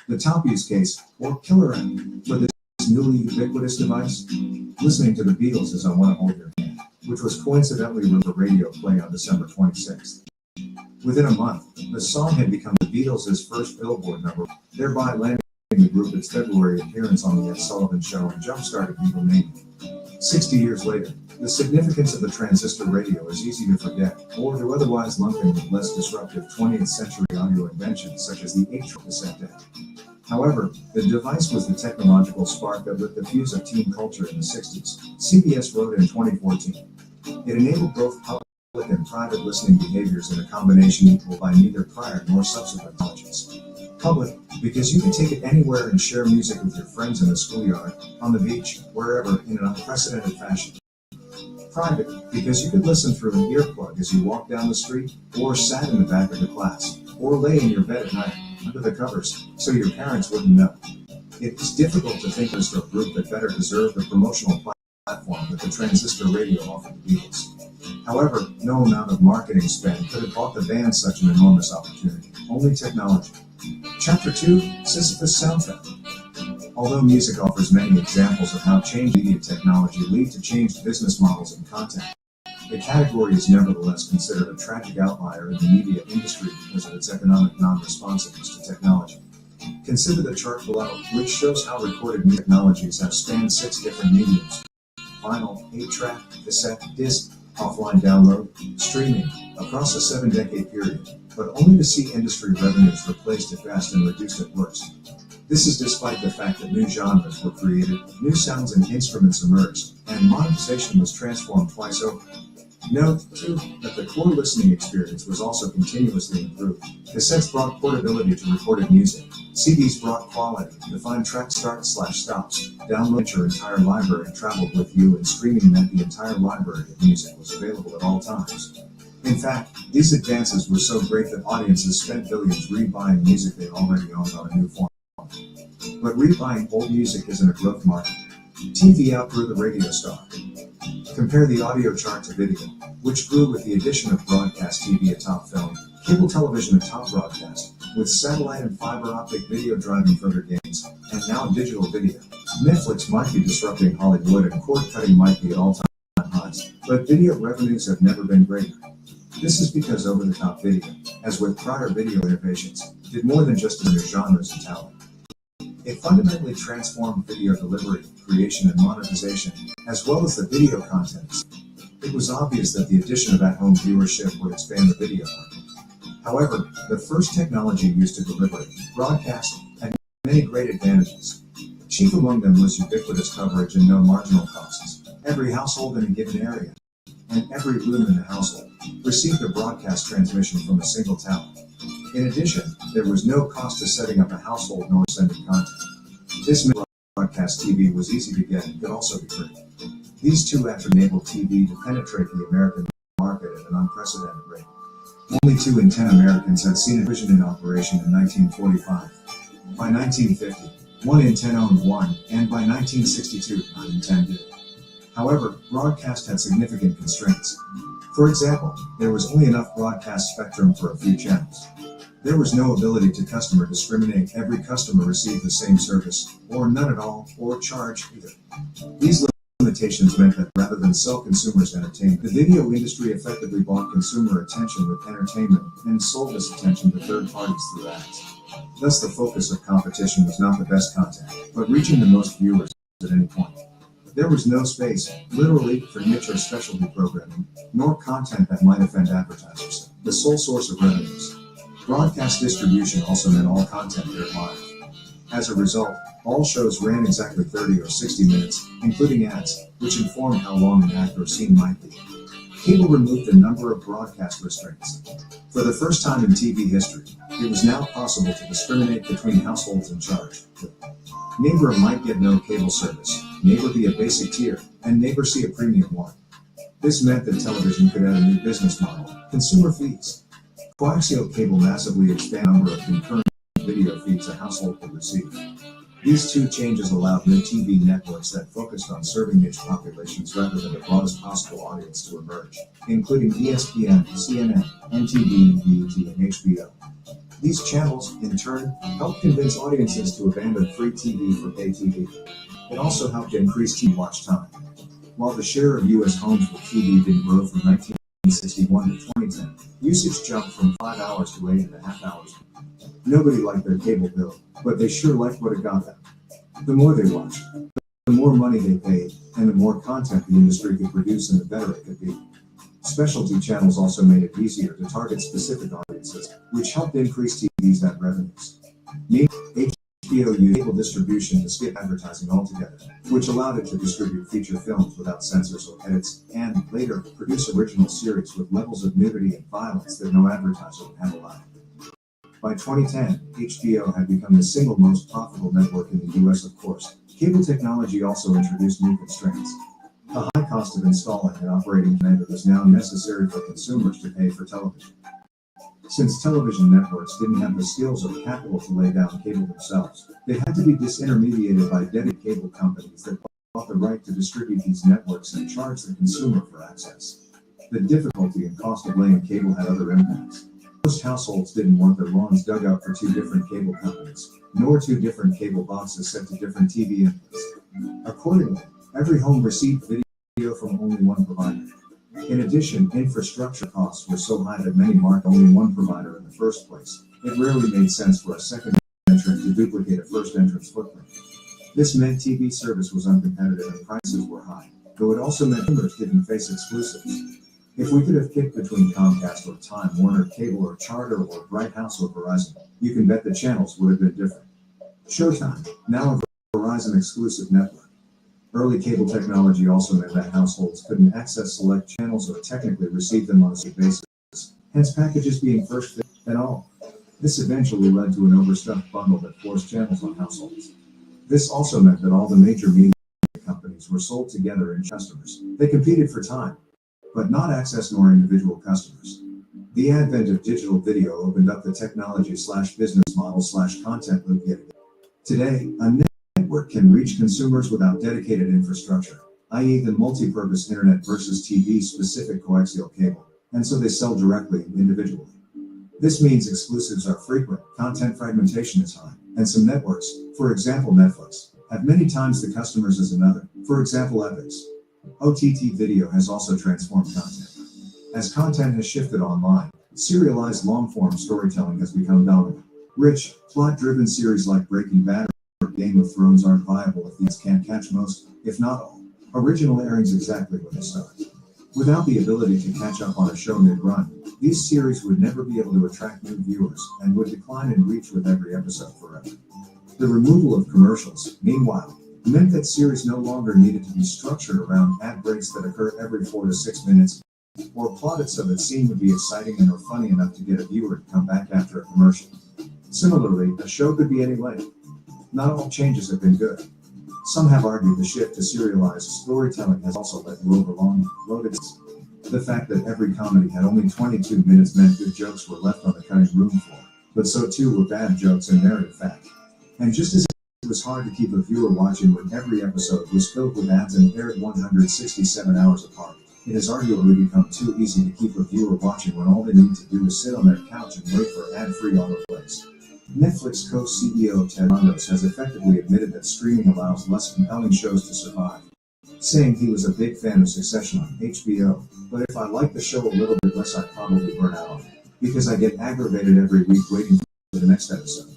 The top use case, or killer app, for this newly ubiquitous device? Listening to the Beatles as I Want to Hold Your Hand, which was coincidentally released for radio play on December 26th. Within a month, the song had become the Beatles' first Billboard number, thereby landing the group its February appearance on the Ed Sullivan Show and jump-started Beatlemania. 60 years later, the significance of the transistor radio is easy to forget, or to otherwise lump in with less disruptive 20th century audio inventions such as the 8-track cassette deck. However, the device was the technological spark that lit the fuse of teen culture in the 60s, CBS wrote in 2014. It enabled both public and private listening behaviors in a combination equal by neither prior nor subsequent knowledges. Public, because you could take it anywhere and share music with your friends in the schoolyard, on the beach, wherever, in an unprecedented fashion. Private, because you could listen through an earplug as you walked down the street, or sat in the back of the class, or lay in your bed at night, under the covers, so your parents wouldn't know. It's difficult to think of a group that better deserved the promotional platform that the transistor radio offered the Beatles. However, no amount of marketing spend could have bought the band such an enormous opportunity, only technology. Chapter 2, Sisyphus Soundtrack. Although music offers many examples of how changed media technology lead to changed business models and content, the category is nevertheless considered a tragic outlier in the media industry because of its economic non-responsiveness to technology. Consider the chart below, which shows how recorded music technologies have spanned 6 different mediums: vinyl, 8-track, cassette, disc, offline download, streaming, across a 7-decade period, but only to see industry revenues replaced at best and reduced at worst. This is despite the fact that new genres were created, new sounds and instruments emerged, and monetization was transformed twice over. Note, too, that the core listening experience was also continuously improved. Cassettes brought portability to recorded music. CDs brought quality, defined track starts/stops. Download your entire library traveled with you, and streaming meant the entire library of music was available at all times. In fact, these advances were so great that audiences spent billions rebuying music they already owned on a new form. But rebuying old music isn't a growth market. TV outgrew the radio star. Compare the audio chart to video, which grew with the addition of broadcast TV atop film, cable television atop broadcast, with satellite and fiber optic video driving further gains, and now digital video. Netflix might be disrupting Hollywood and cord cutting might be at all-time highs, but video revenues have never been greater. This is because over-the-top video, as with prior video innovations, did more than just new genres and talent. It fundamentally transformed video delivery, creation, and monetization, as well as the video content. It was obvious that the addition of at-home viewership would expand the video market. However, the first technology used to deliver it, broadcast, had many great advantages. Chief among them was ubiquitous coverage and no marginal costs. Every household in a given area, and every room in the household, received a broadcast transmission from a single tower. In addition, there was no cost to setting up a household nor sending content. This meant broadcast TV was easy to get and could also be free. These two apps enabled TV to penetrate the American market at an unprecedented rate. Only 2 in 10 Americans had seen a television in operation in 1945. By 1950, 1 in 10 owned one, and by 1962, 9 in 10 did. However, broadcast had significant constraints. For example, there was only enough broadcast spectrum for a few channels. There was no ability to customer discriminate. Every customer received the same service, or none at all, or charge either. These limitations meant that rather than sell consumers entertainment, the video industry effectively bought consumer attention with entertainment and sold this attention to third parties through ads. Thus, the focus of competition was not the best content, but reaching the most viewers at any point. There was no space, literally, for niche or specialty programming, nor content that might offend advertisers, the sole source of revenues. Broadcast distribution also meant all content aired live. As a result, all shows ran exactly 30 or 60 minutes, including ads, which informed how long an act or scene might be. Cable removed a number of broadcast restraints. For the first time in TV history, it was now possible to discriminate between households in charge. Neighbor might get no cable service, Neighbor B a basic tier, and Neighbor C a premium one. This meant that television could add a new business model, consumer fees. Coaxial cable massively expanded the number of concurrent video feeds a household could receive. These two changes allowed new TV networks that focused on serving niche populations rather than the broadest possible audience to emerge, including ESPN, CNN, NTV, BET, and HBO. These channels, in turn, helped convince audiences to abandon free TV for pay TV. It also helped increase TV watch time. While the share of U.S. homes with TV didn't grow from 1961 to 2010, usage jumped from 5 hours to 8.5 hours. Nobody liked their cable bill, but they sure liked what it got them. The more they watched, the more money they paid, and the more content the industry could produce and the better it could be. Specialty channels also made it easier to target specific audiences, which helped increase TV's ad revenues. Meanwhile, HBO used cable distribution to skip advertising altogether, which allowed it to distribute feature films without censors or edits, and, later, produce original series with levels of nudity and violence that no advertiser would have allowed. By 2010, HBO had become the single most profitable network in the US. Of course, cable technology also introduced new constraints. The high cost of installing and operating internet was now necessary for consumers to pay for television. Since television networks didn't have the skills or capital to lay down cable themselves, they had to be disintermediated by dedicated cable companies that bought the right to distribute these networks and charge the consumer for access. The difficulty and cost of laying cable had other impacts. Most households didn't want their lawns dug up for two different cable companies, nor two different cable boxes set to different TV inputs. Accordingly, every home received video from only one provider. In addition, infrastructure costs were so high that many marked only one provider in the first place. It rarely made sense for a second entrant to duplicate a first entrant's footprint. This meant TV service was uncompetitive and prices were high, though it also meant consumers didn't face exclusives. If we could have picked between Comcast or Time Warner Cable or Charter or Bright House or Verizon, you can bet the channels would have been different. Showtime, now a Verizon exclusive network. Early cable technology also meant that households couldn't access select channels or technically receive them on a basis, hence packages being first fit and all. This eventually led to an overstuffed bundle that forced channels on households. This also meant that all the major media companies were sold together in customers. They competed for time, but not access nor individual customers. The advent of digital video opened up the technology/business model/content loop yet again. Today, a network can reach consumers without dedicated infrastructure, i.e. the multi-purpose internet versus TV-specific coaxial cable, and so they sell directly and individually. This means exclusives are frequent, content fragmentation is high, and some networks, for example Netflix, have many times the customers as another, for example Epix. OTT video has also transformed content. As content has shifted online, serialized long-form storytelling has become dominant. Rich, plot-driven series like Breaking Bad or Game of Thrones aren't viable if these can't catch most, if not all, original airings exactly when they start. Without the ability to catch up on a show mid-run, these series would never be able to attract new viewers and would decline in reach with every episode forever. The removal of commercials, meanwhile, meant that series no longer needed to be structured around ad breaks that occur every 4 to 6 minutes, or plotted so that scene would be exciting and or funny enough to get a viewer to come back after a commercial. Similarly, a show could be any length. Not all changes have been good. Some have argued the shift to serialized storytelling has also led to overlong loaded. The fact that every comedy had only 22 minutes meant good jokes were left on the cutting room floor, but so too were bad jokes and narrative fat. And just as it was hard to keep a viewer watching when every episode was filled with ads and aired 167 hours apart, it has arguably become too easy to keep a viewer watching when all they need to do is sit on their couch and wait for ad-free autoplays. Netflix co-CEO Ted Sarandos has effectively admitted that streaming allows less compelling shows to survive, saying he was a big fan of Succession on HBO, but if I like the show a little bit less I'd probably burn out on it, because I get aggravated every week waiting for the next episode.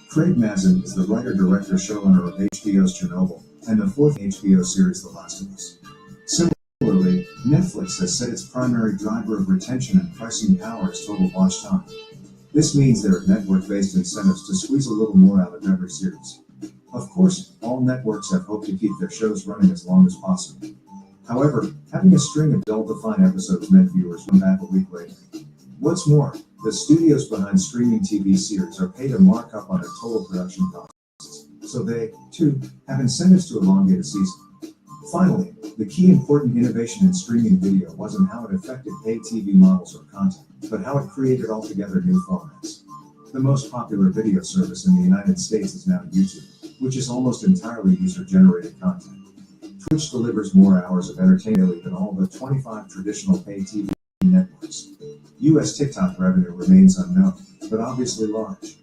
Craig Mazin is the writer-director-showrunner of HBO's Chernobyl, and the fourth HBO series The Last of Us. Similarly, Netflix has said its primary driver of retention and pricing power is total watch time. This means there are network-based incentives to squeeze a little more out of every series. Of course, all networks have hoped to keep their shows running as long as possible. However, having a string of dull-defined episodes meant viewers went back a week later. What's more, the studios behind streaming TV series are paid a markup on their total production costs, so they, too, have incentives to elongate a season. Finally, the key important innovation in streaming video wasn't how it affected paid TV models or content, but how it created altogether new formats. The most popular video service in the United States is now YouTube, which is almost entirely user-generated content. Twitch delivers more hours of entertainment than all but 25 traditional paid TV networks. US TikTok revenue remains unknown, but obviously large.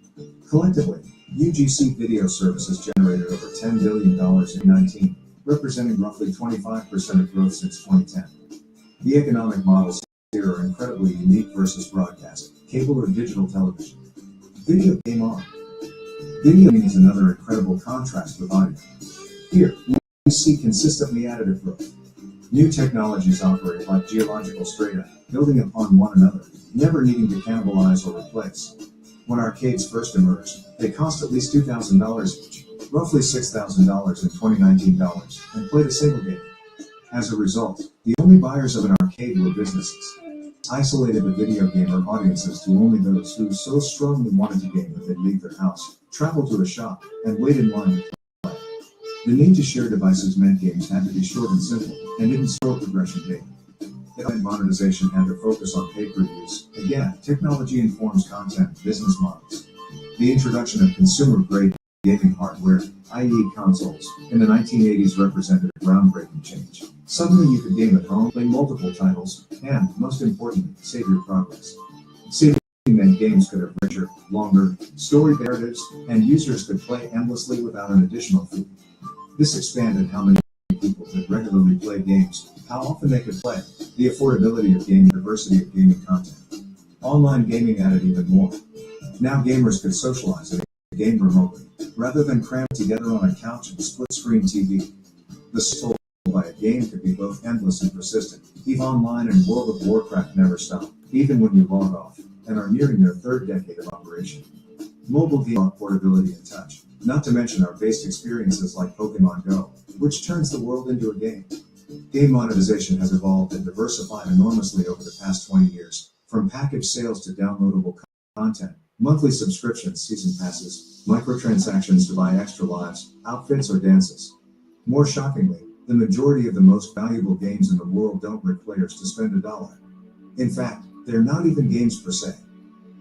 Collectively, UGC video services generated over $10 billion in 2019, representing roughly 25% of growth since 2010. The economic models here are incredibly unique versus broadcast, cable or digital television. Video game on. Video gaming is another incredible contrast with audio. Here, we see consistently additive growth. New technologies operate like geological strata, building upon one another, never needing to cannibalize or replace. When arcades first emerged, they cost at least $2,000 each, roughly $6,000 in 2019 dollars, and played a single game. As a result, the only buyers of an arcade were businesses. Isolated the video gamer audiences to only those who so strongly wanted to game that they'd leave their house, travel to a shop, and wait in line to play. The need to share devices meant games had to be short and simple, and didn't store progression data. And monetization had to focus on pay-per-views. Again, technology informs content business models. The introduction of consumer-grade gaming hardware, i.e. consoles, in the 1980s represented a groundbreaking change. Suddenly you could game at home, play multiple titles, and, most importantly, save your progress. Saving meant games could have richer, longer, story narratives, and users could play endlessly without an additional fee. This expanded how many people could regularly play games, how often they could play, the affordability of gaming, diversity of gaming content. Online gaming added even more. Now gamers could socialize and game remotely, rather than crammed together on a couch and split-screen TV. The story by a game could be both endless and persistent. EVE Online and World of Warcraft never stop, even when you log off, and are nearing their third decade of operation. Mobile game portability and touch, not to mention our based experiences like Pokemon Go, which turns the world into a game. Game monetization has evolved and diversified enormously over the past 20 years, from package sales to downloadable content, monthly subscriptions, season passes, microtransactions to buy extra lives, outfits, or dances. More shockingly, the majority of the most valuable games in the world don't require players to spend $1. In fact, they're not even games per se.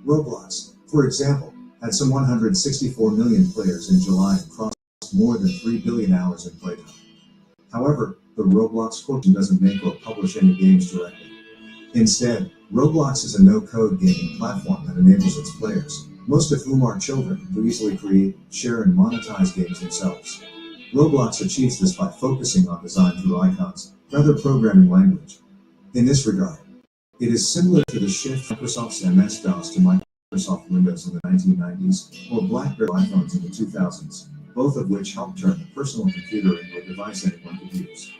Roblox, for example, had some 164 million players in July and crossed more than 3 billion hours in playtime. However, the Roblox Corporation doesn't make or publish any games directly. Instead, Roblox is a no-code gaming platform that enables its players, most of whom are children, to easily create, share, and monetize games themselves. Roblox achieves this by focusing on design through icons, rather programming language. In this regard, it is similar to the shift from Microsoft's MS-DOS to Microsoft Windows in the 1990s, or BlackBerry iPhones in the 2000s, both of which helped turn the personal computer into a device anyone could use.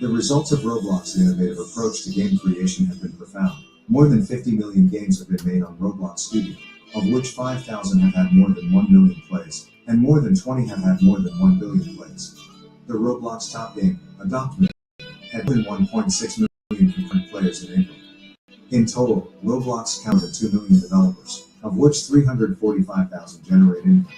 The results of Roblox's innovative approach to game creation have been profound. More than 50 million games have been made on Roblox Studio, of which 5,000 have had more than 1 million plays, and more than 20 have had more than 1 billion plays. The Roblox top game, Adopt Me, had more than 1.6 million concurrent players in April. In total, Roblox counted 2 million developers, of which 345,000 generate income.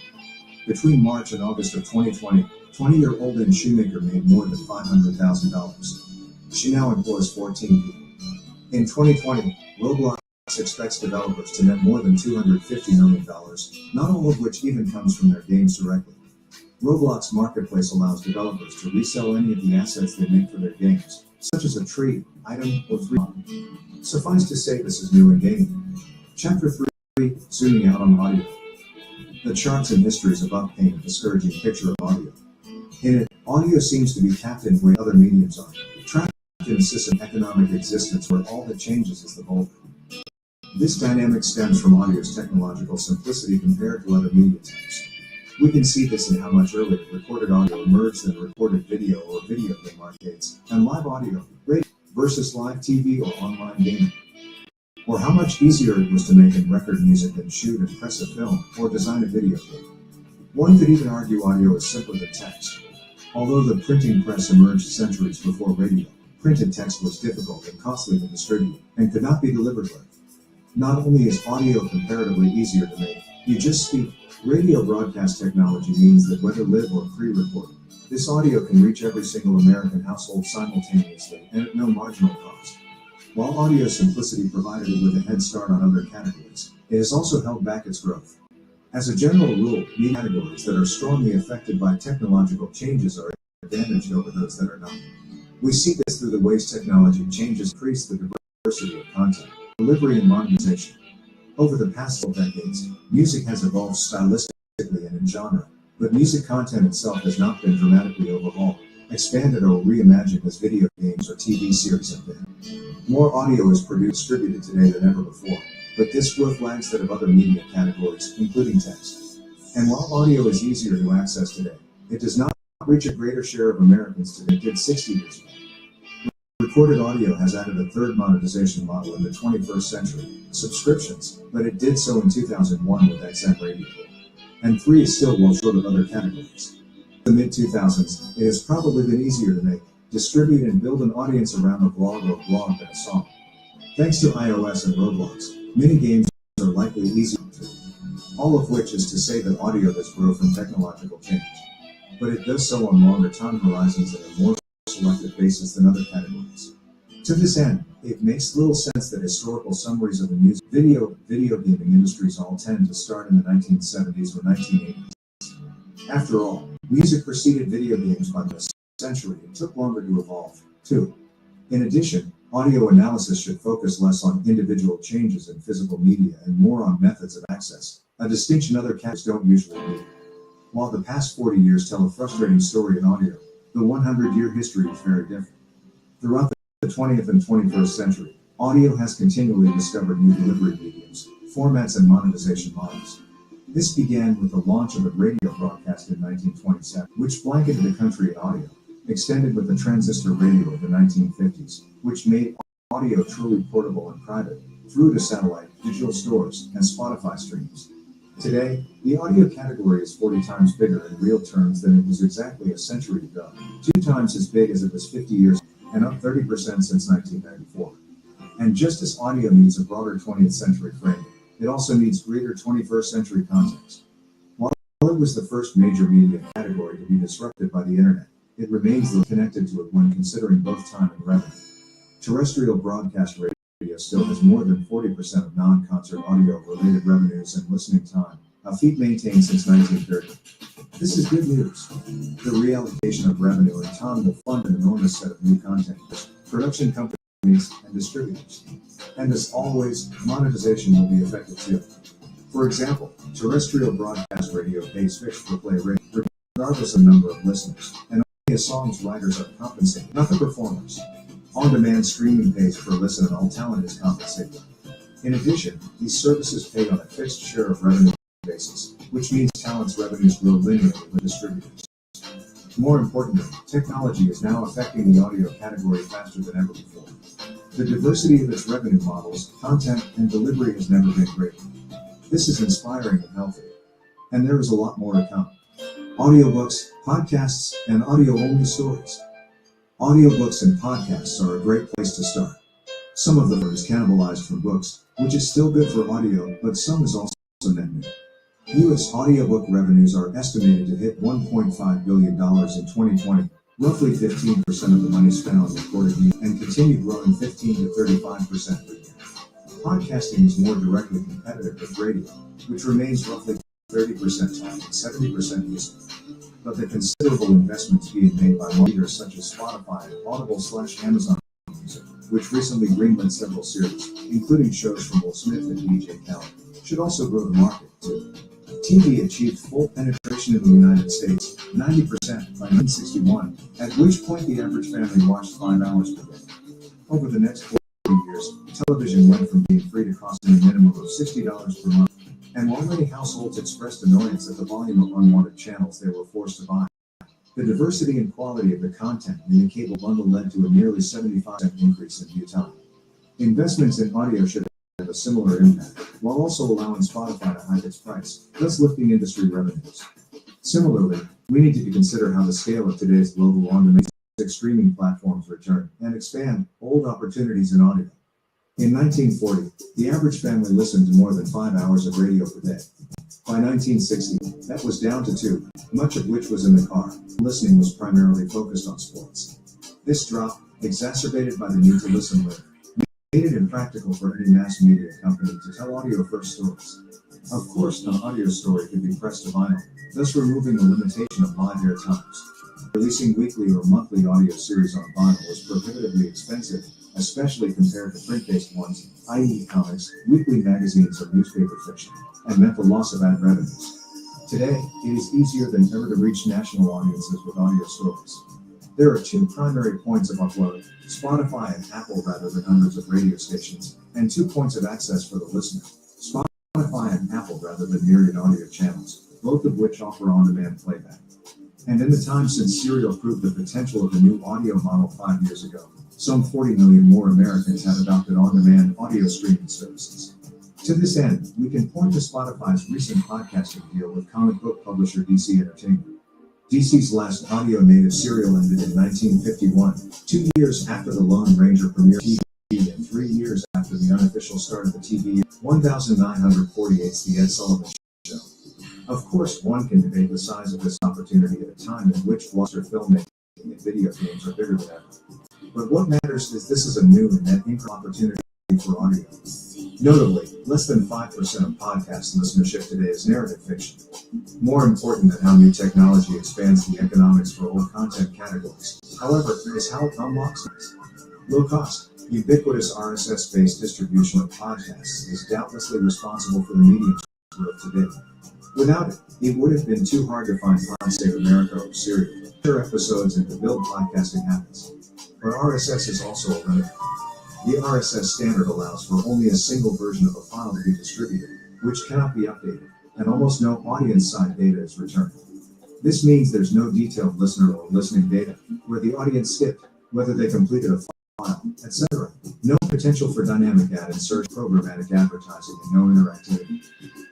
Between March and August of 2020, 20-year-old Ann Shoemaker made more than $500,000. She now employs 14 people. In 2020, Roblox expects developers to net more than $250 million, not all of which even comes from their games directly. Roblox Marketplace allows developers to resell any of the assets they make for their games, such as a tree, item, or 3D. Suffice to say this is new in gaming. Chapter 3, Zooming out on audio. The charts and histories above paint a discouraging picture of audio. In it, audio seems to be tapped in where other mediums are, trapped in a system of economic existence where all that changes is the volume. This dynamic stems from audio's technological simplicity compared to other media types. We can see this in how much earlier recorded audio emerged than recorded video or video game arcades, and live audio, radio, versus live TV or online gaming. Or how much easier it was to make and record music than shoot and press a film or design a video game. One could even argue audio is simpler than text. Although the printing press emerged centuries before radio, Printed text was difficult and costly to distribute, and could not be delivered with. Not only is audio comparatively easier to make, you just speak. Radio broadcast technology means that whether live or pre-recorded, this audio can reach every single American household simultaneously and at no marginal cost. While audio simplicity provided it with a head start on other categories, it has also held back its growth. As a general rule, media categories that are strongly affected by technological changes are advantaged over those that are not. We see this through the ways technology changes increase the diversity of content, delivery, and monetization. Over the past 12 decades, music has evolved stylistically and in genre, but music content itself has not been dramatically overhauled, expanded, or reimagined as video games or TV series have been. More audio is produced and distributed today than ever before, but this growth lags that of other media categories, including text. And while audio is easier to access today, it does not reach a greater share of Americans today than it did 60 years ago. Recorded audio has added a third monetization model in the 21st century, subscriptions, but it did so in 2001 with XM Radio. And 3 is still well short of other categories. In the mid-2000s, it has probably been easier to make, distribute, and build an audience around a vlog or blog than a song. Thanks to iOS and Roblox, many games are likely easier to, all of which is to say that audio does grow from technological change. But it does so on longer time horizons and a more selective basis than other categories. To this end, it makes little sense that historical summaries of the music, video gaming industries all tend to start in the 1970s or 1980s. After all, music preceded video games by a century and took longer to evolve, too. In addition, audio analysis should focus less on individual changes in physical media and more on methods of access, a distinction other categories don't usually make. While the past 40 years tell a frustrating story in audio, the 100-year history is very different. Throughout the 20th and 21st century, audio has continually discovered new delivery mediums, formats, and monetization models. This began with the launch of the radio broadcast in 1927, which blanketed the country in audio, extended with the transistor radio of the 1950s, which made audio truly portable and private, through to satellite, digital stores, and Spotify streams. Today, the audio category is 40 times bigger in real terms than it was exactly a century ago, 2 times as big as it was 50 years ago, and up 30% since 1994. And just as audio needs a broader 20th century framing, it also needs greater 21st century context. While it was the first major media category to be disrupted by the internet, it remains connected to it when considering both time and revenue. Terrestrial broadcast radio still has more than 40% of non-concert audio-related revenues and listening time, a feat maintained since 1930. This is good news. The reallocation of revenue and time will fund an enormous set of new content, production companies, and distributors. And as always, monetization will be affected too. For example, terrestrial broadcast radio pays fixed for play rate, regardless of number of listeners, and only a song's writers are compensated, not the performers. On-demand streaming pays per listen and all talent is compensated. In addition, these services pay on a fixed share of revenue basis, which means talent's revenues grow linearly with distributors. More importantly, technology is now affecting the audio category faster than ever before. The diversity of its revenue models, content, and delivery has never been greater. This is inspiring and healthy. And there is a lot more to come. Audiobooks, podcasts, and audio-only stories. Audiobooks and podcasts are a great place to start. Some of them are cannibalized from books, which is still good for audio, but some is also net new. U.S. audiobook revenues are estimated to hit $1.5 billion in 2020, roughly 15% of the money spent on recorded music, and continue growing 15 to 35% per year. Podcasting is more directly competitive with radio, which remains roughly 30% talk and 70% music. But the considerable investments being made by leaders such as Spotify and Audible/Amazon Music, which recently greenlit several series, including shows from Will Smith and DJ Khaled, should also grow the market too. TV achieved full penetration in the United States, 90% by 1961, at which point the average family watched 5 hours per day. Over the next 40 years, television went from being free to costing a minimum of $60 per month. And while many households expressed annoyance at the volume of unwanted channels they were forced to buy, the diversity and quality of the content in the cable bundle led to a nearly 75% increase in view time. Investments in audio should have a similar impact, while also allowing Spotify to hike its price, thus lifting industry revenues. Similarly, we need to consider how the scale of today's global on-demand streaming platforms return and expand old opportunities in audio. In 1940, the average family listened to more than 5 hours of radio per day. By 1960, that was down to 2, much of which was in the car. Listening was primarily focused on sports. This drop, exacerbated by the need to listen later, made it impractical for any mass media company to tell audio-first stories. Of course, an audio story could be pressed to vinyl, thus removing the limitation of live air times. Releasing weekly or monthly audio series on vinyl was prohibitively expensive, especially compared to print-based ones, i.e. comics, weekly magazines, or newspaper fiction, and meant the loss of ad revenues. Today, it is easier than ever to reach national audiences with audio stories. There are 2 primary points of upload, Spotify and Apple rather than hundreds of radio stations, and 2 points of access for the listener, Spotify and Apple rather than myriad audio channels, both of which offer on-demand playback. And in the time since serial proved the potential of the new audio model 5 years ago, some 40 million more Americans have adopted on-demand audio streaming services. To this end, we can point to Spotify's recent podcasting deal with comic book publisher DC Entertainment. DC's last audio-native serial ended in 1951, 2 years after the Lone Ranger premiered TV and 3 years after the unofficial start of the TV. 1948's The Ed Sullivan Show. Of course, one can debate the size of this opportunity at a time in which blockbuster filmmaking and video games are bigger than ever. But what matters is this is a new and net incremental opportunity for audio. Notably, less than 5% of podcast listenership today is narrative fiction. More important than how new technology expands the economics for old content categories, however, is how it unlocks things. Low cost, ubiquitous RSS-based distribution of podcasts is doubtlessly responsible for the medium's growth today. Without it, it would have been too hard to find Pod Save America or Serial episodes and to build podcasting habits. But RSS is also a limit. The RSS standard allows for only a single version of a file to be distributed, which cannot be updated, and almost no audience-side data is returned. This means there's no detailed listener or listening data, where the audience skipped, whether they completed a file, etc. No potential for dynamic ad insert, programmatic advertising, and no interactivity.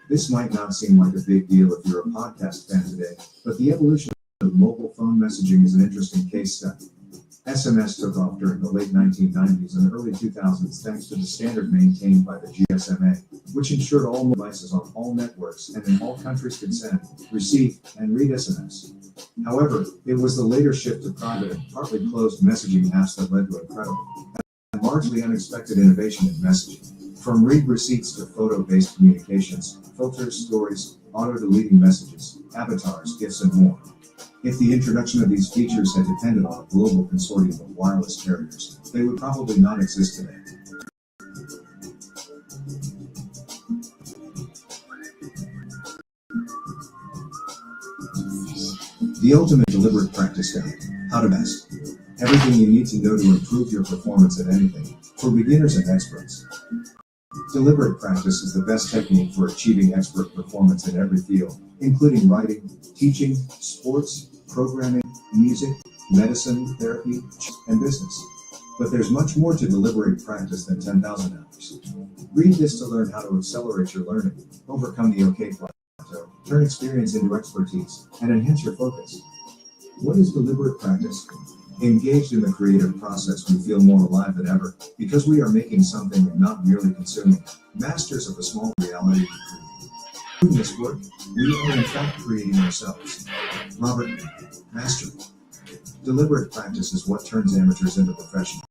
This might not seem like a big deal if you're a podcast fan today, but the evolution of mobile phone messaging is an interesting case study. SMS took off during the late 1990s and early 2000s thanks to the standard maintained by the GSMA, which ensured all devices on all networks and in all countries could send, receive, and read SMS. However, it was the later shift to private and partly closed messaging apps that led to incredible and largely unexpected innovation in messaging. From read receipts to photo-based communications, filters, stories, auto-deleting messages, avatars, GIFs, and more. If the introduction of these features had depended on a global consortium of wireless carriers, they would probably not exist today. The ultimate deliberate practice guide. How to best. Everything you need to know to improve your performance at anything, for beginners and experts. Deliberate practice is the best technique for achieving expert performance in every field, including writing, teaching, sports, programming, music, medicine, therapy, and business. But there's much more to deliberate practice than 10,000 hours. Read this to learn how to accelerate your learning, overcome the okay plateau, turn experience into expertise, and enhance your focus. What is deliberate practice? Engaged in the creative process, we feel more alive than ever because we are making something and not merely consuming it. Masters of the small reality we create. Doing this work, we are in fact creating ourselves. Robert, mastery. Deliberate practice is what turns amateurs into professionals.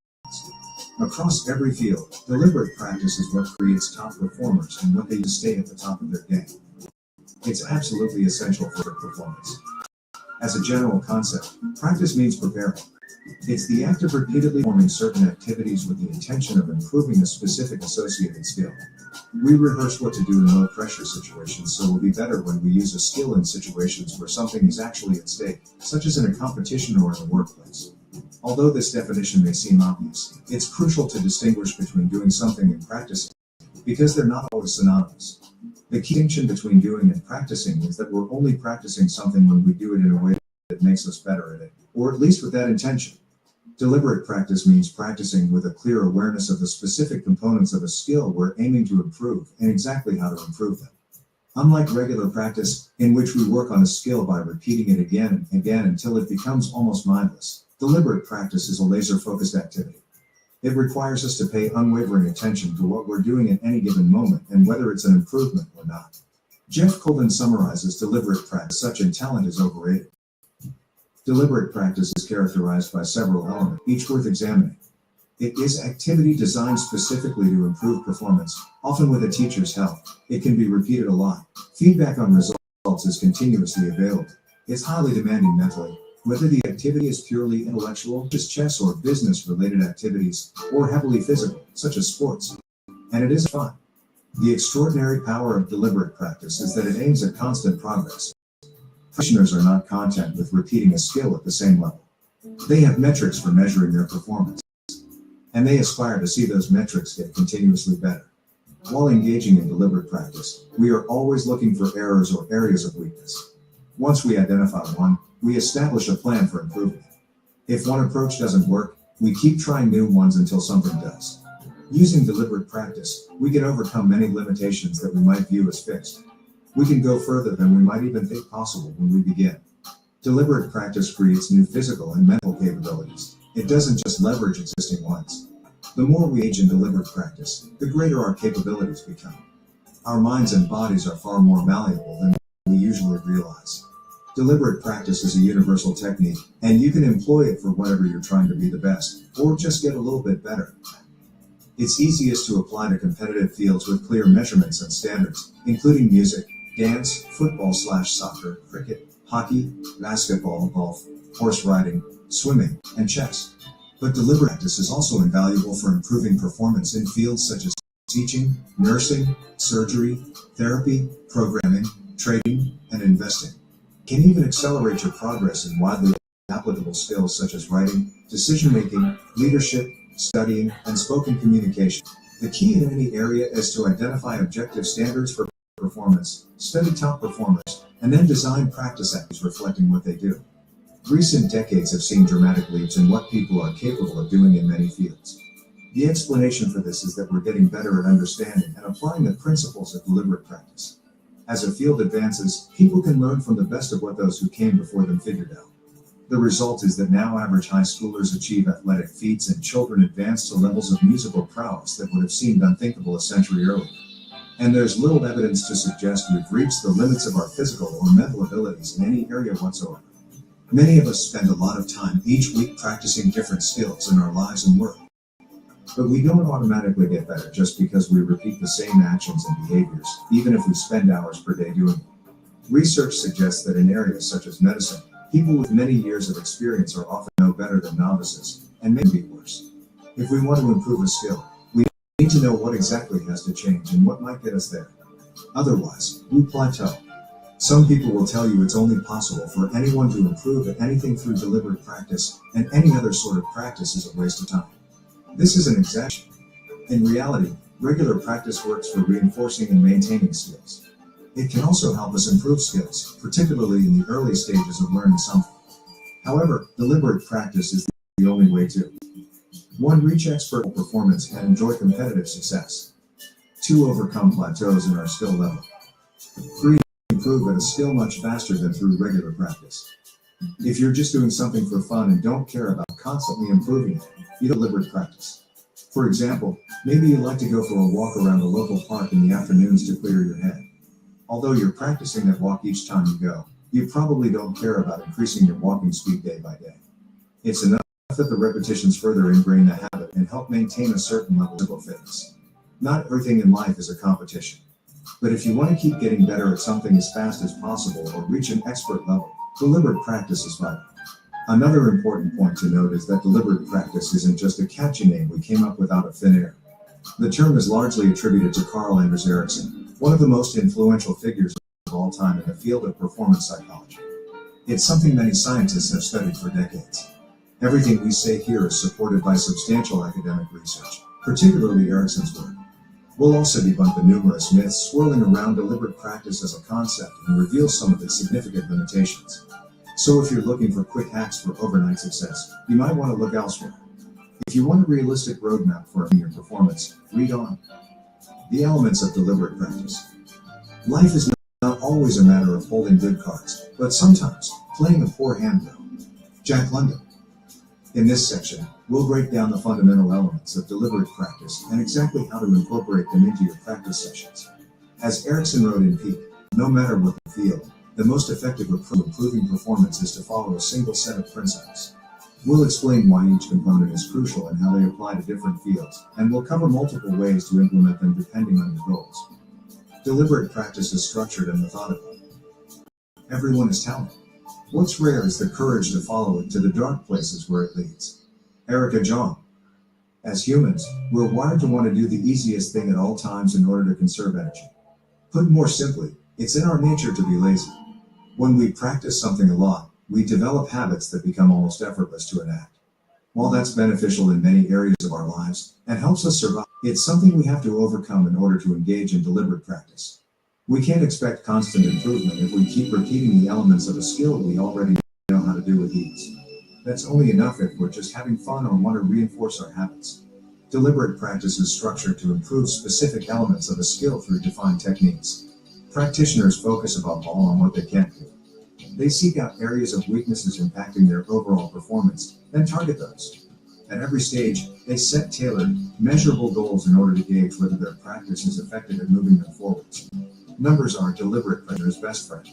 Across every field, deliberate practice is what creates top performers and what they use to stay at the top of their game. It's absolutely essential for performance. As a general concept, practice means preparing. It's the act of repeatedly performing certain activities with the intention of improving a specific associated skill. We rehearse what to do in low-pressure situations, so we'll be better when we use a skill in situations where something is actually at stake, such as in a competition or in the workplace. Although this definition may seem obvious, it's crucial to distinguish between doing something and practicing, because they're not always synonymous. The key distinction between doing and practicing is that we're only practicing something when we do it in a way that makes us better at it, or at least with that intention. Deliberate practice means practicing with a clear awareness of the specific components of a skill we're aiming to improve and exactly how to improve them. Unlike regular practice, in which we work on a skill by repeating it again and again until it becomes almost mindless, Deliberate practice is a laser-focused activity. It requires us to pay unwavering attention to what we're doing at any given moment and whether it's an improvement or not. Jeff Colvin summarizes deliberate practice: such talent is overrated. Deliberate practice is characterized by several elements, each worth examining. It is activity designed specifically to improve performance, often with a teacher's help. It can be repeated a lot. Feedback on results is continuously available. It's highly demanding mentally, whether the activity is purely intellectual, just chess or business-related activities, or heavily physical, such as sports. And it is fun. The extraordinary power of deliberate practice is that it aims at constant progress. Practitioners are not content with repeating a skill at the same level. They have metrics for measuring their performance, and they aspire to see those metrics get continuously better. While engaging in deliberate practice, we are always looking for errors or areas of weakness. Once we identify one, we establish a plan for improving it. If one approach doesn't work, we keep trying new ones until something does. Using deliberate practice, we can overcome many limitations that we might view as fixed. We can go further than we might even think possible when we begin. Deliberate practice creates new physical and mental capabilities. It doesn't just leverage existing ones. The more we age in deliberate practice, the greater our capabilities become. Our minds and bodies are far more malleable than we usually realize. Deliberate practice is a universal technique, and you can employ it for whatever you're trying to be the best, or just get a little bit better. It's easiest to apply to competitive fields with clear measurements and standards, including music, dance, football/soccer, cricket, hockey, basketball, golf, horse riding, swimming, and chess. But deliberate practice is also invaluable for improving performance in fields such as teaching, nursing, surgery, therapy, programming, trading, and investing. It can even accelerate your progress in widely applicable skills such as writing, decision-making, leadership, studying, and spoken communication. The key in any area is to identify objective standards for performance, study top performers, and then design practice activities reflecting what they do. Recent decades have seen dramatic leaps in what people are capable of doing in many fields. The explanation for this is that we're getting better at understanding and applying the principles of deliberate practice. As a field advances, people can learn from the best of what those who came before them figured out. The result is that now average high schoolers achieve athletic feats and children advance to levels of musical prowess that would have seemed unthinkable a century earlier. And there's little evidence to suggest we've reached the limits of our physical or mental abilities in any area whatsoever. Many of us spend a lot of time each week practicing different skills in our lives and work. But we don't automatically get better just because we repeat the same actions and behaviors, even if we spend hours per day doing it. Research suggests that in areas such as medicine, people with many years of experience are often no better than novices, and may be worse. If we want to improve a skill, we need to know what exactly has to change and what might get us there. Otherwise, we plateau. Some people will tell you it's only possible for anyone to improve at anything through deliberate practice, and any other sort of practice is a waste of time. This is an exaggeration. In reality, regular practice works for reinforcing and maintaining skills. It can also help us improve skills, particularly in the early stages of learning something. However, deliberate practice is the only way to 1. Reach expert performance and enjoy competitive success. 2. Overcome plateaus in our skill level. 3. Improve at a skill much faster than through regular practice. If you're just doing something for fun and don't care about constantly improving it, you deliberate practice. For example, maybe you like to go for a walk around the local park in the afternoons to clear your head. Although you're practicing that walk each time you go, you probably don't care about increasing your walking speed day by day. It's enough that the repetitions further ingrain the habit and help maintain a certain level of physical fitness. Not everything in life is a competition. But if you want to keep getting better at something as fast as possible or reach an expert level, deliberate practice is vital. Another important point to note is that deliberate practice isn't just a catchy name we came up with out of thin air. The term is largely attributed to Carl Anders Ericsson, one of the most influential figures of all time in the field of performance psychology. It's something many scientists have studied for decades. Everything we say here is supported by substantial academic research, particularly Ericsson's work. We'll also debunk the numerous myths swirling around deliberate practice as a concept and reveal some of its significant limitations. So if you're looking for quick hacks for overnight success, you might want to look elsewhere. If you want a realistic roadmap for your performance, read on. The elements of deliberate practice. Life is not always a matter of holding good cards, but sometimes playing a poor hand will. Jack London. In this section, we'll break down the fundamental elements of deliberate practice and exactly how to incorporate them into your practice sessions. As Erickson wrote in Peak, no matter what the field, the most effective approach to improving performance is to follow a single set of principles. We'll explain why each component is crucial and how they apply to different fields, and we'll cover multiple ways to implement them depending on your goals. Deliberate practice is structured and methodical. Everyone is talented. What's rare is the courage to follow it to the dark places where it leads. Erica Jong. As humans, we're wired to want to do the easiest thing at all times in order to conserve energy. Put more simply, it's in our nature to be lazy. When we practice something a lot, we develop habits that become almost effortless to enact. While that's beneficial in many areas of our lives and helps us survive, it's something we have to overcome in order to engage in deliberate practice. We can't expect constant improvement if we keep repeating the elements of a skill we already know how to do with ease. That's only enough if we're just having fun or want to reinforce our habits. Deliberate practice is structured to improve specific elements of a skill through defined techniques. Practitioners focus above all on what they can't do. They seek out areas of weaknesses impacting their overall performance, then target those. At every stage, they set tailored, measurable goals in order to gauge whether their practice is effective at moving them forwards. Numbers are deliberate practice's best friend.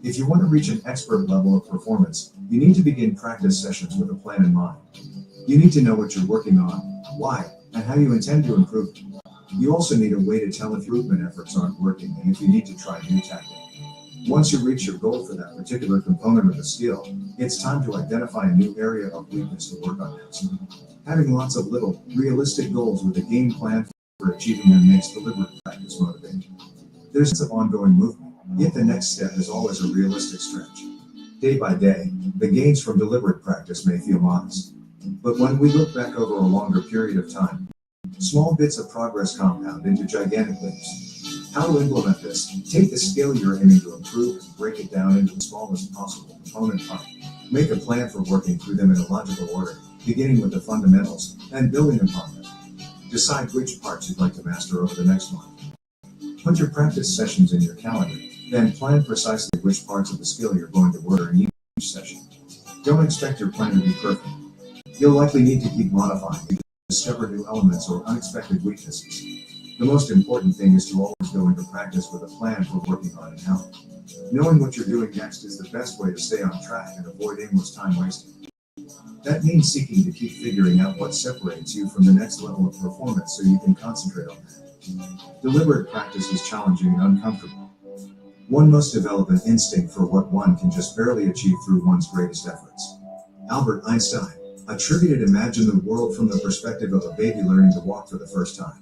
If you want to reach an expert level of performance, you need to begin practice sessions with a plan in mind. You need to know what you're working on, why, and how you intend to improve it. You also need a way to tell if improvement efforts aren't working and if you need to try a new tactic. Once you reach your goal for that particular component of the skill, it's time to identify a new area of weakness to work on next. Having lots of little, realistic goals with a game plan for achieving them makes deliberate practice motivating. There's a sense of ongoing movement, yet the next step is always a realistic stretch. Day by day, the gains from deliberate practice may feel modest. But when we look back over a longer period of time, small bits of progress compound into gigantic leaps. How to implement this? Take the skill you're aiming to improve and break it down into the smallest possible component part. Make a plan for working through them in a logical order, beginning with the fundamentals, and building upon them. Decide which parts you'd like to master over the next month. Put your practice sessions in your calendar, then plan precisely which parts of the skill you're going to work in each session. Don't expect your plan to be perfect. You'll likely need to keep modifying to discover new elements or unexpected weaknesses. The most important thing is to always go into practice with a plan for working on and how. Knowing what you're doing next is the best way to stay on track and avoid aimless time wasting. That means seeking to keep figuring out what separates you from the next level of performance so you can concentrate on that. Deliberate practice is challenging and uncomfortable. One must develop an instinct for what one can just barely achieve through one's greatest efforts. Albert Einstein attributed "Imagine the world from the perspective of a baby learning to walk for the first time."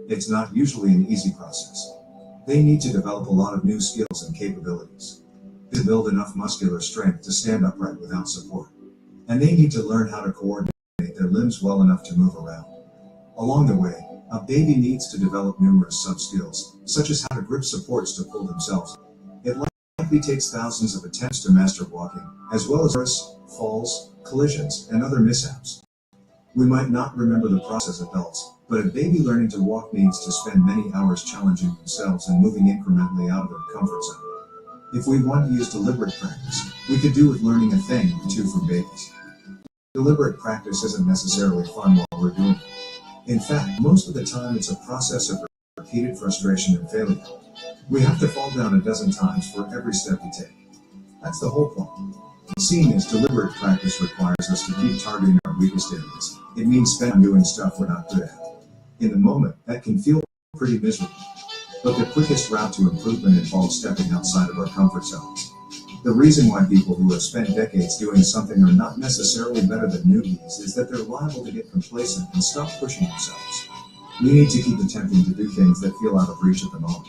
It's not usually an easy process. They need to develop a lot of new skills and capabilities. They build enough muscular strength to stand upright without support. And they need to learn how to coordinate their limbs well enough to move around. Along the way, a baby needs to develop numerous sub-skills, such as how to grip supports to pull themselves. It likely takes thousands of attempts to master walking, as well as falls, collisions, and other mishaps. We might not remember the process as adults, but a baby learning to walk needs to spend many hours challenging themselves and moving incrementally out of their comfort zone. If we want to use deliberate practice, we could do with learning a thing or two from babies. Deliberate practice isn't necessarily fun while we're doing it. In fact, most of the time it's a process of repeated frustration and failure. We have to fall down a dozen times for every step we take. That's the whole point. Seeing as deliberate practice requires us to keep targeting our weakest areas, it means spending doing stuff we're not good at. In the moment, that can feel pretty miserable. But the quickest route to improvement involves stepping outside of our comfort zones. The reason why people who have spent decades doing something are not necessarily better than newbies is that they're liable to get complacent and stop pushing themselves. We need to keep attempting to do things that feel out of reach at the moment.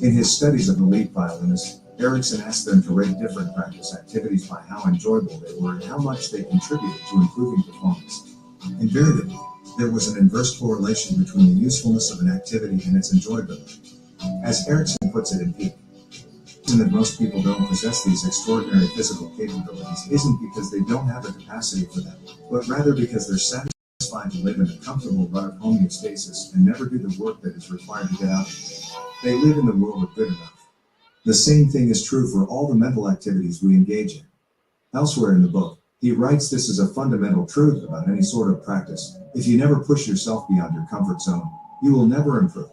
In his studies of elite violinists, Erickson asked them to rate different practice activities by how enjoyable they were and how much they contributed to improving performance. Invariably, there was an inverse correlation between the usefulness of an activity and its enjoyability. As Erickson puts it in Peak, the reason that most people don't possess these extraordinary physical capabilities isn't because they don't have the capacity for them, but rather because they're satisfied to live in a comfortable rut of homeostasis and never do the work that is required to get out of it. They live in the world of good enough. The same thing is true for all the mental activities we engage in. Elsewhere in the book, He writes, this is a fundamental truth about any sort of practice. If you never push yourself beyond your comfort zone, you will never improve.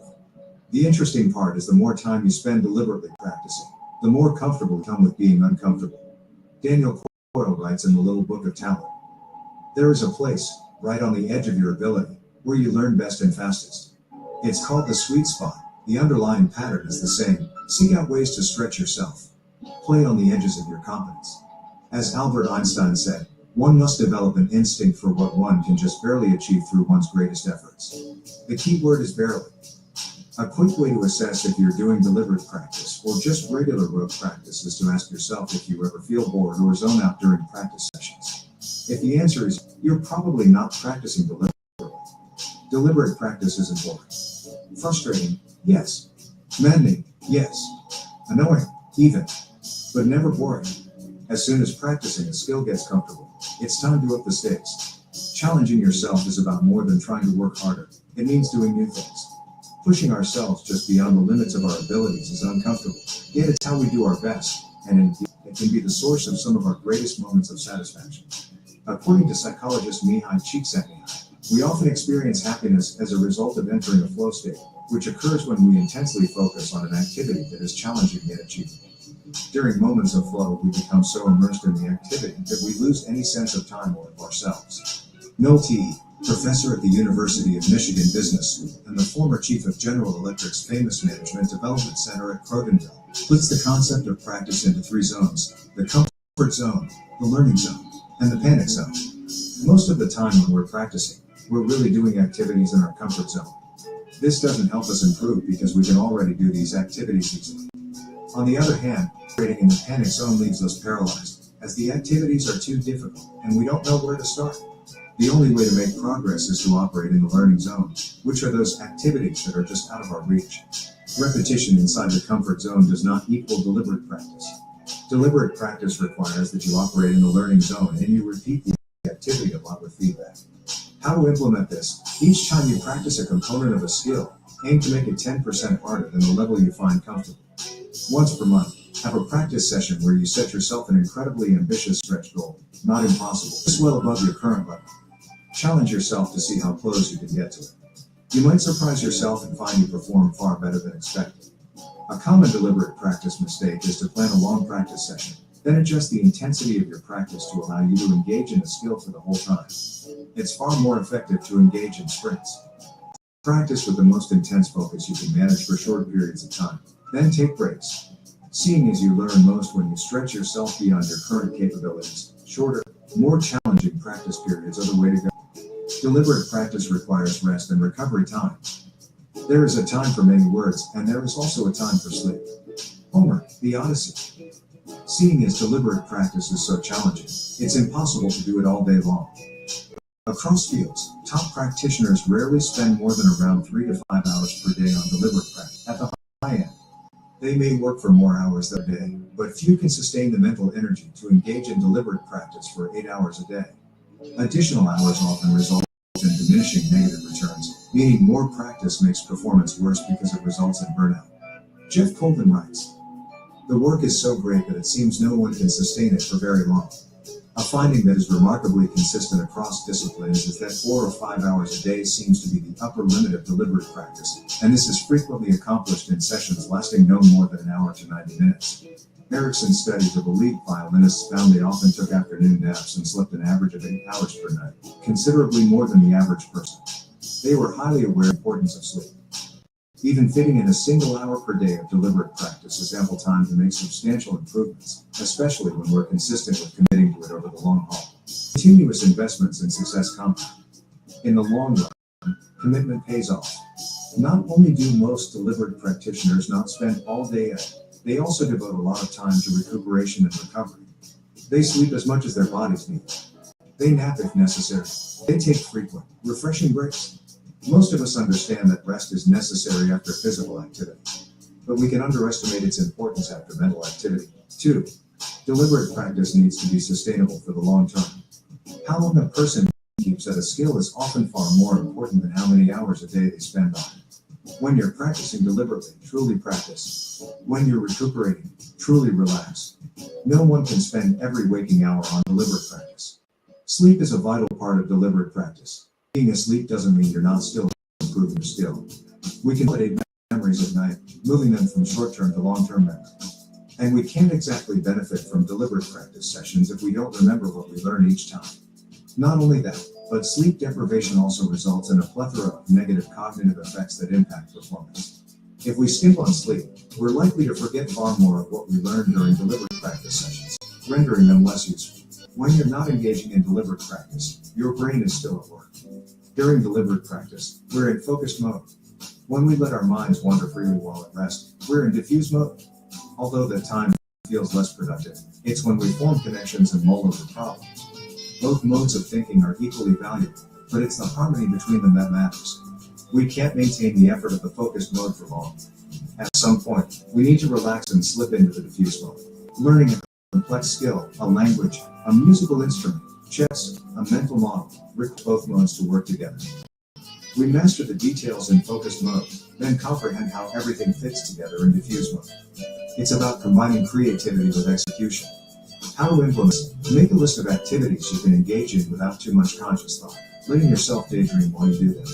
The interesting part is the more time you spend deliberately practicing, the more comfortable you become with being uncomfortable. Daniel Coyle writes in the Little Book of Talent, there is a place, right on the edge of your ability, where you learn best and fastest. It's called the sweet spot. The underlying pattern is the same. Seek out ways to stretch yourself. Play on the edges of your competence. As Albert Einstein said, one must develop an instinct for what one can just barely achieve through one's greatest efforts. The key word is barely. A quick way to assess if you're doing deliberate practice or just regular rote practice is to ask yourself if you ever feel bored or zone out during practice sessions. If the answer is, you're probably not practicing deliberately. Deliberate practice isn't boring. Frustrating, yes. Maddening, yes. Annoying, even. But never boring. As soon as practicing a skill gets comfortable, it's time to up the stakes. Challenging yourself is about more than trying to work harder. It means doing new things. Pushing ourselves just beyond the limits of our abilities is uncomfortable, yet it's how we do our best, and indeed, it can be the source of some of our greatest moments of satisfaction. According to psychologist Mihai Csikszentmihalyi, we often experience happiness as a result of entering a flow state, which occurs when we intensely focus on an activity that is challenging yet achievable. During moments of flow, we become so immersed in the activity that we lose any sense of time or of ourselves. Noel T., professor at the University of Michigan Business School and the former chief of General Electric's famous Management Development Center at Crotonville, puts the concept of practice into 3 zones: the comfort zone, the learning zone, and the panic zone. Most of the time when we're practicing, we're really doing activities in our comfort zone. This doesn't help us improve because we can already do these activities easily. On the other hand, operating in the panic zone leaves us paralyzed, as the activities are too difficult and we don't know where to start. The only way to make progress is to operate in the learning zone, which are those activities that are just out of our reach. Repetition inside the comfort zone does not equal deliberate practice. Deliberate practice requires that you operate in the learning zone and you repeat the activity a lot with feedback. How to implement this? Each time you practice a component of a skill, aim to make it 10% harder than the level you find comfortable. Once per month, have a practice session where you set yourself an incredibly ambitious stretch goal, not impossible, just well above your current level. Challenge yourself to see how close you can get to it. You might surprise yourself and find you perform far better than expected. A common deliberate practice mistake is to plan a long practice session, then adjust the intensity of your practice to allow you to engage in a skill for the whole time. It's far more effective to engage in sprints. Practice with the most intense focus you can manage for short periods of time, then take breaks. Seeing as you learn most when you stretch yourself beyond your current capabilities, shorter, more challenging practice periods are the way to go. Deliberate practice requires rest and recovery time. There is a time for many words, and there is also a time for sleep. Homer, the Odyssey. Seeing as deliberate practice is so challenging, it's impossible to do it all day long. Across fields, top practitioners rarely spend more than around 3 to 5 hours per day on deliberate practice. At the high end, they may work for more hours that day, but few can sustain the mental energy to engage in deliberate practice for 8 hours a day. Additional hours often result in diminishing negative returns, meaning more practice makes performance worse because it results in burnout. Jeff Colvin writes, the work is so great that it seems no one can sustain it for very long. A finding that is remarkably consistent across disciplines is that 4 or 5 hours a day seems to be the upper limit of deliberate practice, and this is frequently accomplished in sessions lasting no more than an hour to 90 minutes. Ericsson's studies of elite violinists found they often took afternoon naps and slept an average of 8 hours per night, considerably more than the average person. They were highly aware of the importance of sleep. Even fitting in a single hour per day of deliberate practice is ample time to make substantial improvements, especially when we're consistent with committing to it over the long haul. Continuous investments in success compound. In the long run, commitment pays off. Not only do most deliberate practitioners not spend all day at it, they also devote a lot of time to recuperation and recovery. They sleep as much as their bodies need. They nap if necessary. They take frequent, refreshing breaks. Most of us understand that rest is necessary after physical activity, but we can underestimate its importance after mental activity. 2. Deliberate practice needs to be sustainable for the long term. How long a person keeps at a skill is often far more important than how many hours a day they spend on it. When you're practicing deliberately, truly practice. When you're recuperating, truly relax. No one can spend every waking hour on deliberate practice. Sleep is a vital part of deliberate practice. Being asleep doesn't mean you're not still improving your skill. We can validate memories at night, moving them from short-term to long-term memory. And we can't exactly benefit from deliberate practice sessions if we don't remember what we learn each time. Not only that, but sleep deprivation also results in a plethora of negative cognitive effects that impact performance. If we skimp on sleep, we're likely to forget far more of what we learned during deliberate practice sessions, rendering them less useful. When you're not engaging in deliberate practice, your brain is still at work. During deliberate practice, we're in focused mode. When we let our minds wander freely while at rest, we're in diffuse mode. Although that time feels less productive, it's when we form connections and mull over problems. Both modes of thinking are equally valuable, but it's the harmony between them that matters. We can't maintain the effort of the focused mode for long. At some point, we need to relax and slip into the diffuse mode. Learning a complex skill, a language, a musical instrument, chess, a mental model, require both modes to work together. We master the details in focused mode, then comprehend how everything fits together in diffuse mode. It's about combining creativity with execution. How to implement. Make a list of activities you can engage in without too much conscious thought, letting yourself daydream while you do them.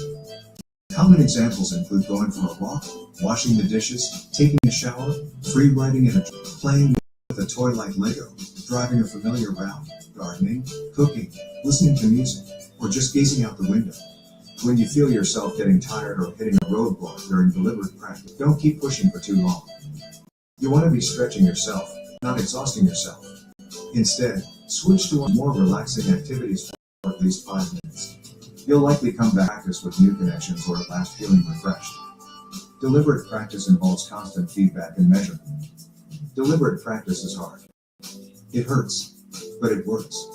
Common examples include going for a walk, washing the dishes, taking a shower, free writing in a playing with a toy like Lego, driving a familiar route, gardening, cooking, listening to music, or just gazing out the window. When you feel yourself getting tired or hitting a roadblock during deliberate practice, don't keep pushing for too long. You want to be stretching yourself, not exhausting yourself. Instead, switch to more relaxing activities for at least 5 minutes. You'll likely come back to practice with new connections or at last feeling refreshed. Deliberate practice involves constant feedback and measurement. Deliberate practice is hard. It hurts, but it works.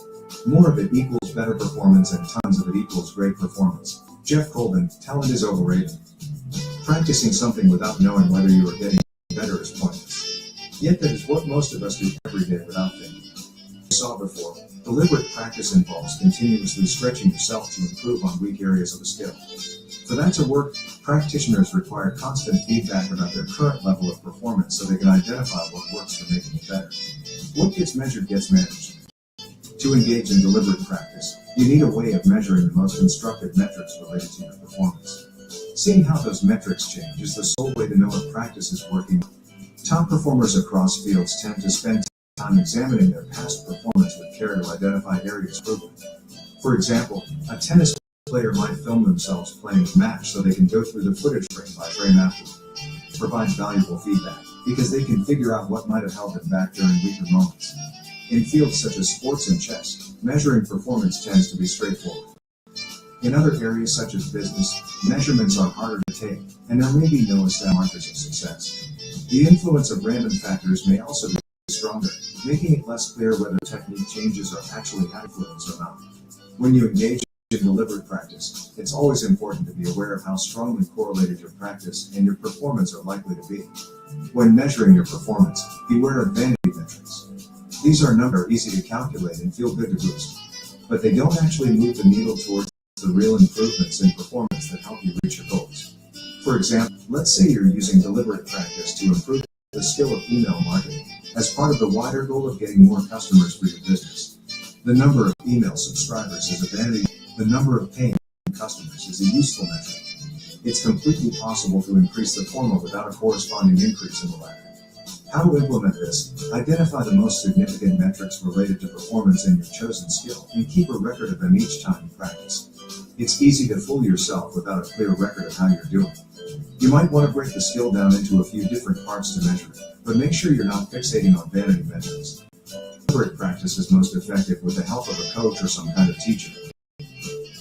More of it equals better performance and tons of it equals great performance. Jeff Colvin, talent is overrated. Practicing something without knowing whether you are getting better is pointless. Yet that is what most of us do every day without thinking. As we saw before, deliberate practice involves continuously stretching yourself to improve on weak areas of a skill. For that to work, practitioners require constant feedback about their current level of performance so they can identify what works for making it better. What gets measured gets managed. To engage in deliberate practice, you need a way of measuring the most instructive metrics related to your performance. Seeing how those metrics change is the sole way to know if practice is working. Top performers across fields tend to spend time examining their past performance with care to identify areas of improvement. For example, a tennis player might film themselves playing a match so they can go through the footage frame by frame afterward. It provides valuable feedback because they can figure out what might have held them back during weaker moments. In fields such as sports and chess, measuring performance tends to be straightforward. In other areas such as business, measurements are harder to take, and there may be no established markers of success. The influence of random factors may also be stronger, making it less clear whether technique changes are actually having influence or not. When you engage in deliberate practice, it's always important to be aware of how strongly correlated your practice and your performance are likely to be. When measuring your performance, beware of vanity metrics. These are numbers easy to calculate and feel good to boost, but they don't actually move the needle towards the real improvements in performance that help you reach your goals. For example, let's say you're using deliberate practice to improve the skill of email marketing as part of the wider goal of getting more customers for your business. The number of email subscribers is a vanity. The number of paying customers is a useful metric. It's completely possible to increase the former without a corresponding increase in the latter. How to implement this? Identify the most significant metrics related to performance in your chosen skill and keep a record of them each time you practice. It's easy to fool yourself without a clear record of how you're doing. You might want to break the skill down into a few different parts to measure it, but make sure you're not fixating on vanity metrics. Deliberate practice is most effective with the help of a coach or some kind of teacher.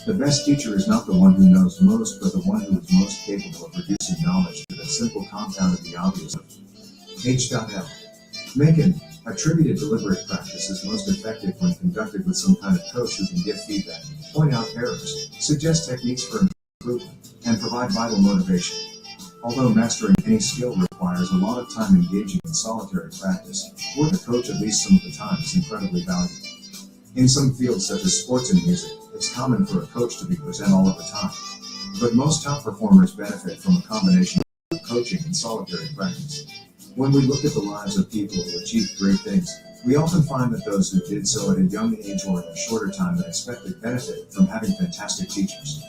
The best teacher is not the one who knows most, but the one who is most capable of reducing knowledge to the simple compound of the obvious. H.L. Mencken attributed deliberate practice is most effective when conducted with some kind of coach who can give feedback, point out errors, suggest techniques for improvement, and provide vital motivation. Although mastering any skill requires a lot of time engaging in solitary practice, work with a coach at least some of the time is incredibly valuable. In some fields such as sports and music, it's common for a coach to be present all of the time, but most top performers benefit from a combination of coaching and solitary practice. When we look at the lives of people who achieved great things, we often find that those who did so at a young age or in a shorter time than expected benefited from having fantastic teachers.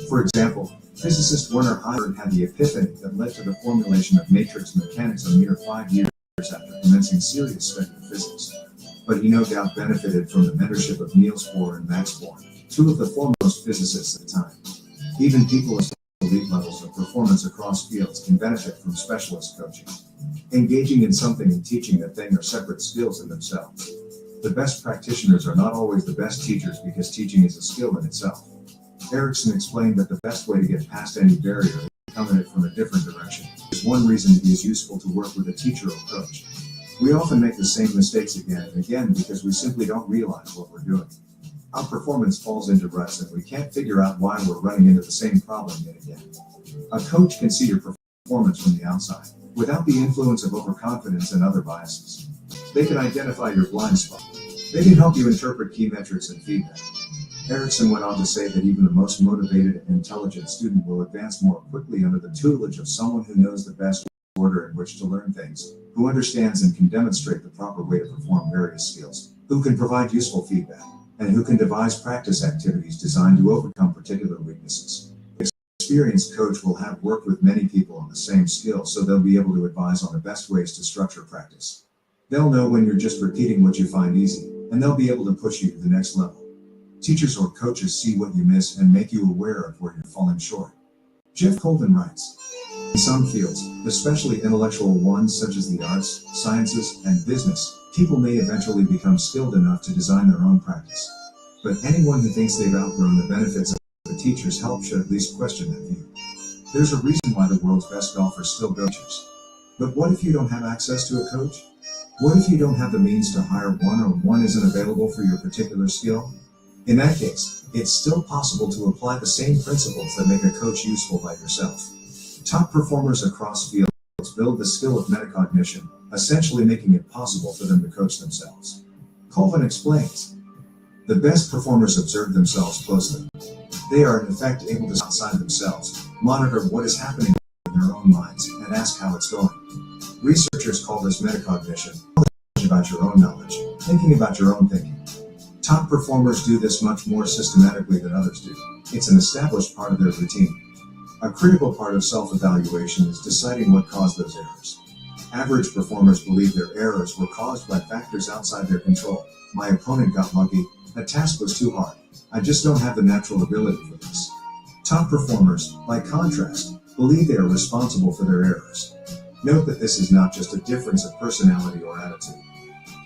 For example, physicist Werner Heisenberg had the epiphany that led to the formulation of matrix mechanics a mere 5 years after commencing serious study of physics. But he no doubt benefited from the mentorship of Niels Bohr and Max Born, two of the foremost physicists at the time. Even people at elite levels of performance across fields can benefit from specialist coaching. Engaging in something and teaching that thing are separate skills in themselves. The best practitioners are not always the best teachers because teaching is a skill in itself. Erickson explained that the best way to get past any barrier is to come at it from a different direction. There's one reason it is useful to work with a teacher or coach. We often make the same mistakes again and again because we simply don't realize what we're doing. Our performance falls into ruts and we can't figure out why we're running into the same problem yet again. A coach can see your performance from the outside, without the influence of overconfidence and other biases. They can identify your blind spot. They can help you interpret key metrics and feedback. Erickson went on to say that even the most motivated and intelligent student will advance more quickly under the tutelage of someone who knows the best order in which to learn things, who understands and can demonstrate the proper way to perform various skills, who can provide useful feedback, and who can devise practice activities designed to overcome particular weaknesses. An experienced coach will have worked with many people on the same skill, so they'll be able to advise on the best ways to structure practice. They'll know when you're just repeating what you find easy, and they'll be able to push you to the next level. Teachers or coaches see what you miss and make you aware of where you're falling short. Jeff Colvin writes, in some fields, especially intellectual ones such as the arts, sciences, and business, people may eventually become skilled enough to design their own practice. But anyone who thinks they've outgrown the benefits of the teacher's help should at least question that view. There's a reason why the world's best golfers still go teachers. But what if you don't have access to a coach? What if you don't have the means to hire one or one isn't available for your particular skill? In that case, it's still possible to apply the same principles that make a coach useful by yourself. Top performers across fields build the skill of metacognition, essentially making it possible for them to coach themselves. Colvin explains, the best performers observe themselves closely. They are in effect able to outside themselves, monitor what is happening in their own minds, and ask how it's going. Researchers call this metacognition, knowledge about your own knowledge, thinking about your own thinking. Top performers do this much more systematically than others do. It's an established part of their routine. A critical part of self-evaluation is deciding what caused those errors. Average performers believe their errors were caused by factors outside their control. My opponent got lucky, the task was too hard. I just don't have the natural ability for this. Top performers, by contrast, believe they are responsible for their errors. Note that this is not just a difference of personality or attitude.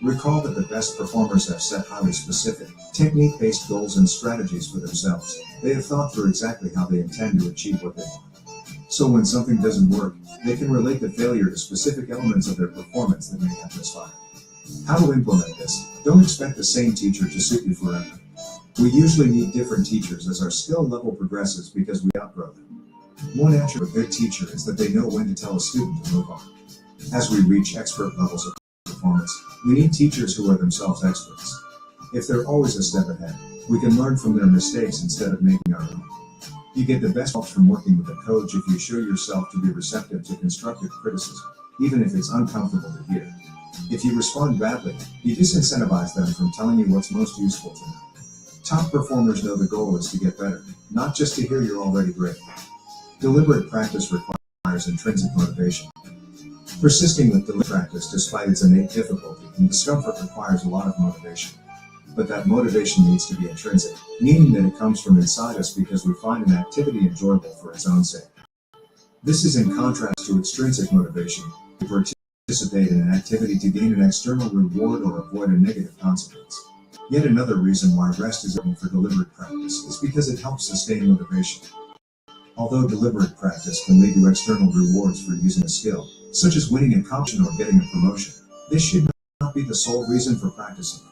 Recall that the best performers have set highly specific, technique-based goals and strategies for themselves. They have thought through exactly how they intend to achieve what they want. So when something doesn't work, they can relate the failure to specific elements of their performance that may have misfired. How to implement this? Don't expect the same teacher to suit you forever. We usually need different teachers as our skill level progresses because we outgrow them. One attribute of a good teacher is that they know when to tell a student to move on. As we reach expert levels of performance, we need teachers who are themselves experts. If they're always a step ahead, we can learn from their mistakes instead of making our own. You get the best help from working with a coach if you show yourself to be receptive to constructive criticism, even if it's uncomfortable to hear. If you respond badly, you disincentivize them from telling you what's most useful to them. Top performers know the goal is to get better, not just to hear you're already great. Deliberate practice requires intrinsic motivation. Persisting with deliberate practice despite its innate difficulty and discomfort requires a lot of motivation. But that motivation needs to be intrinsic, meaning that it comes from inside us because we find an activity enjoyable for its own sake. This is in contrast to extrinsic motivation. We participate in an activity to gain an external reward or avoid a negative consequence. Yet another reason why rest is important for deliberate practice is because it helps sustain motivation. Although deliberate practice can lead to external rewards for using a skill, such as winning a competition or getting a promotion, this should not be the sole reason for practicing.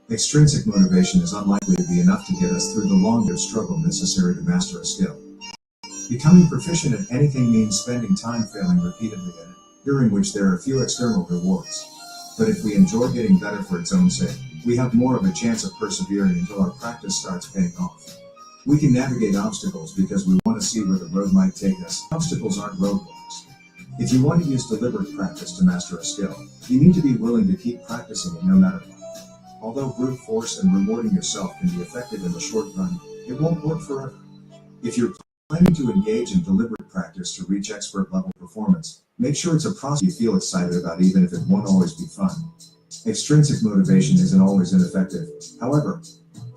Extrinsic motivation is unlikely to be enough to get us through the long struggle necessary to master a skill. Becoming proficient at anything means spending time failing repeatedly at it, during which there are few external rewards. But if we enjoy getting better for its own sake, we have more of a chance of persevering until our practice starts paying off. We can navigate obstacles because we want to see where the road might take us. Obstacles aren't roadblocks. If you want to use deliberate practice to master a skill, you need to be willing to keep practicing it no matter what. Although brute force and rewarding yourself can be effective in the short run, it won't work forever. If you're planning to engage in deliberate practice to reach expert level performance, make sure it's a process you feel excited about even if it won't always be fun. Extrinsic motivation isn't always ineffective. However,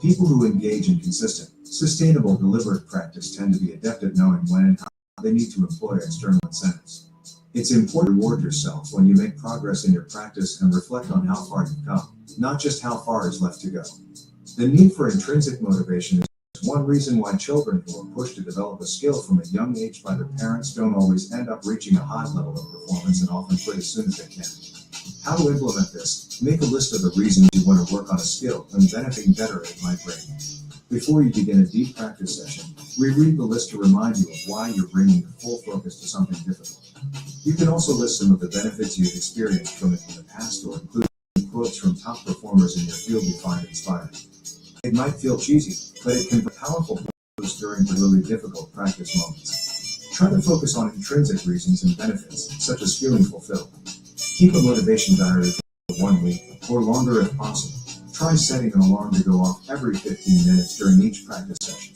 people who engage in consistent, sustainable deliberate practice tend to be adept at knowing when and how they need to employ external incentives. It's important to reward yourself when you make progress in your practice and reflect on how far you've come, not just how far is left to go. The need for intrinsic motivation is one reason why children who are pushed to develop a skill from a young age by their parents don't always end up reaching a high level of performance and often quit as soon as they can. How to implement this? Make a list of the reasons you want to work on a skill and then anything better it might bring. Before you begin a deep practice session, reread the list to remind you of why you're bringing your full focus to something difficult. You can also list some of the benefits you've experienced from it in the past or include quotes from top performers in your field you find inspiring. It might feel cheesy, but it can be a powerful boost during really difficult practice moments. Try to focus on intrinsic reasons and benefits, such as feeling fulfilled. Keep a motivation diary for 1 week, or longer if possible. Try setting an alarm to go off every 15 minutes during each practice session.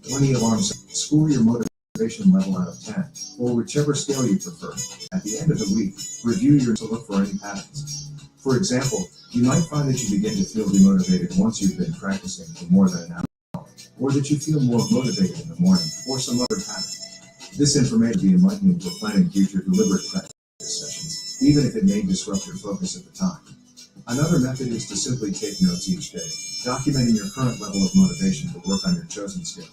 20 alarms. Score your motivation level out of 10, or whichever scale you prefer. At the end of the week, review your to look for any patterns. For example, you might find that you begin to feel demotivated once you've been practicing for more than an hour, or that you feel more motivated in the morning, or some other pattern. This information will be enlightening for planning future deliberate practice sessions, even if it may disrupt your focus at the time. Another method is to simply take notes each day, documenting your current level of motivation to work on your chosen skill.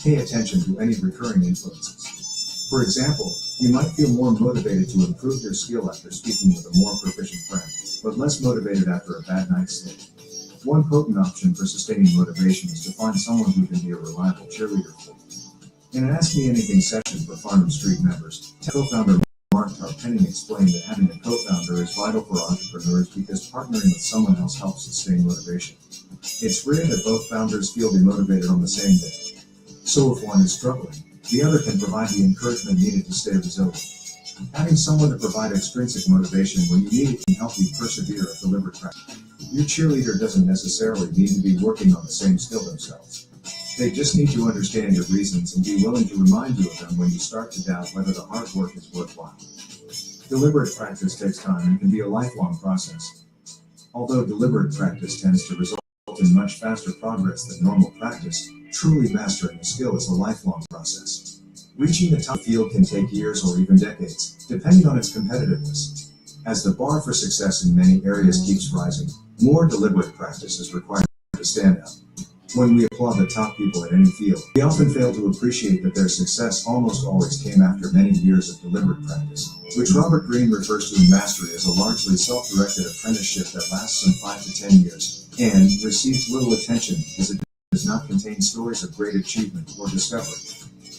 Pay attention to any recurring influences. For example, you might feel more motivated to improve your skill after speaking with a more proficient friend, but less motivated after a bad night's sleep. One potent option for sustaining motivation is to find someone who can be a reliable cheerleader for you. In an Ask Me Anything session for Farnham Street members, co-founder Mark Tarpenning explained that having a co-founder is vital for entrepreneurs because partnering with someone else helps sustain motivation. It's rare that both founders feel demotivated on the same day. So if one is struggling, the other can provide the encouragement needed to stay resilient. Having someone to provide extrinsic motivation when you need it can help you persevere at deliberate practice. Your cheerleader doesn't necessarily need to be working on the same skill themselves. They just need to understand your reasons and be willing to remind you of them when you start to doubt whether the hard work is worthwhile. Deliberate practice takes time and can be a lifelong process. Although deliberate practice tends to result in much faster progress than normal practice, truly mastering a skill is a lifelong process. Reaching the top field can take years or even decades, depending on its competitiveness. As the bar for success in many areas keeps rising, more deliberate practice is required to stand out. When we applaud the top people in any field, we often fail to appreciate that their success almost always came after many years of deliberate practice, which Robert Greene refers to in mastery as a largely self-directed apprenticeship that lasts some 5 to 10 years, and receives little attention because it does not contain stories of great achievement or discovery.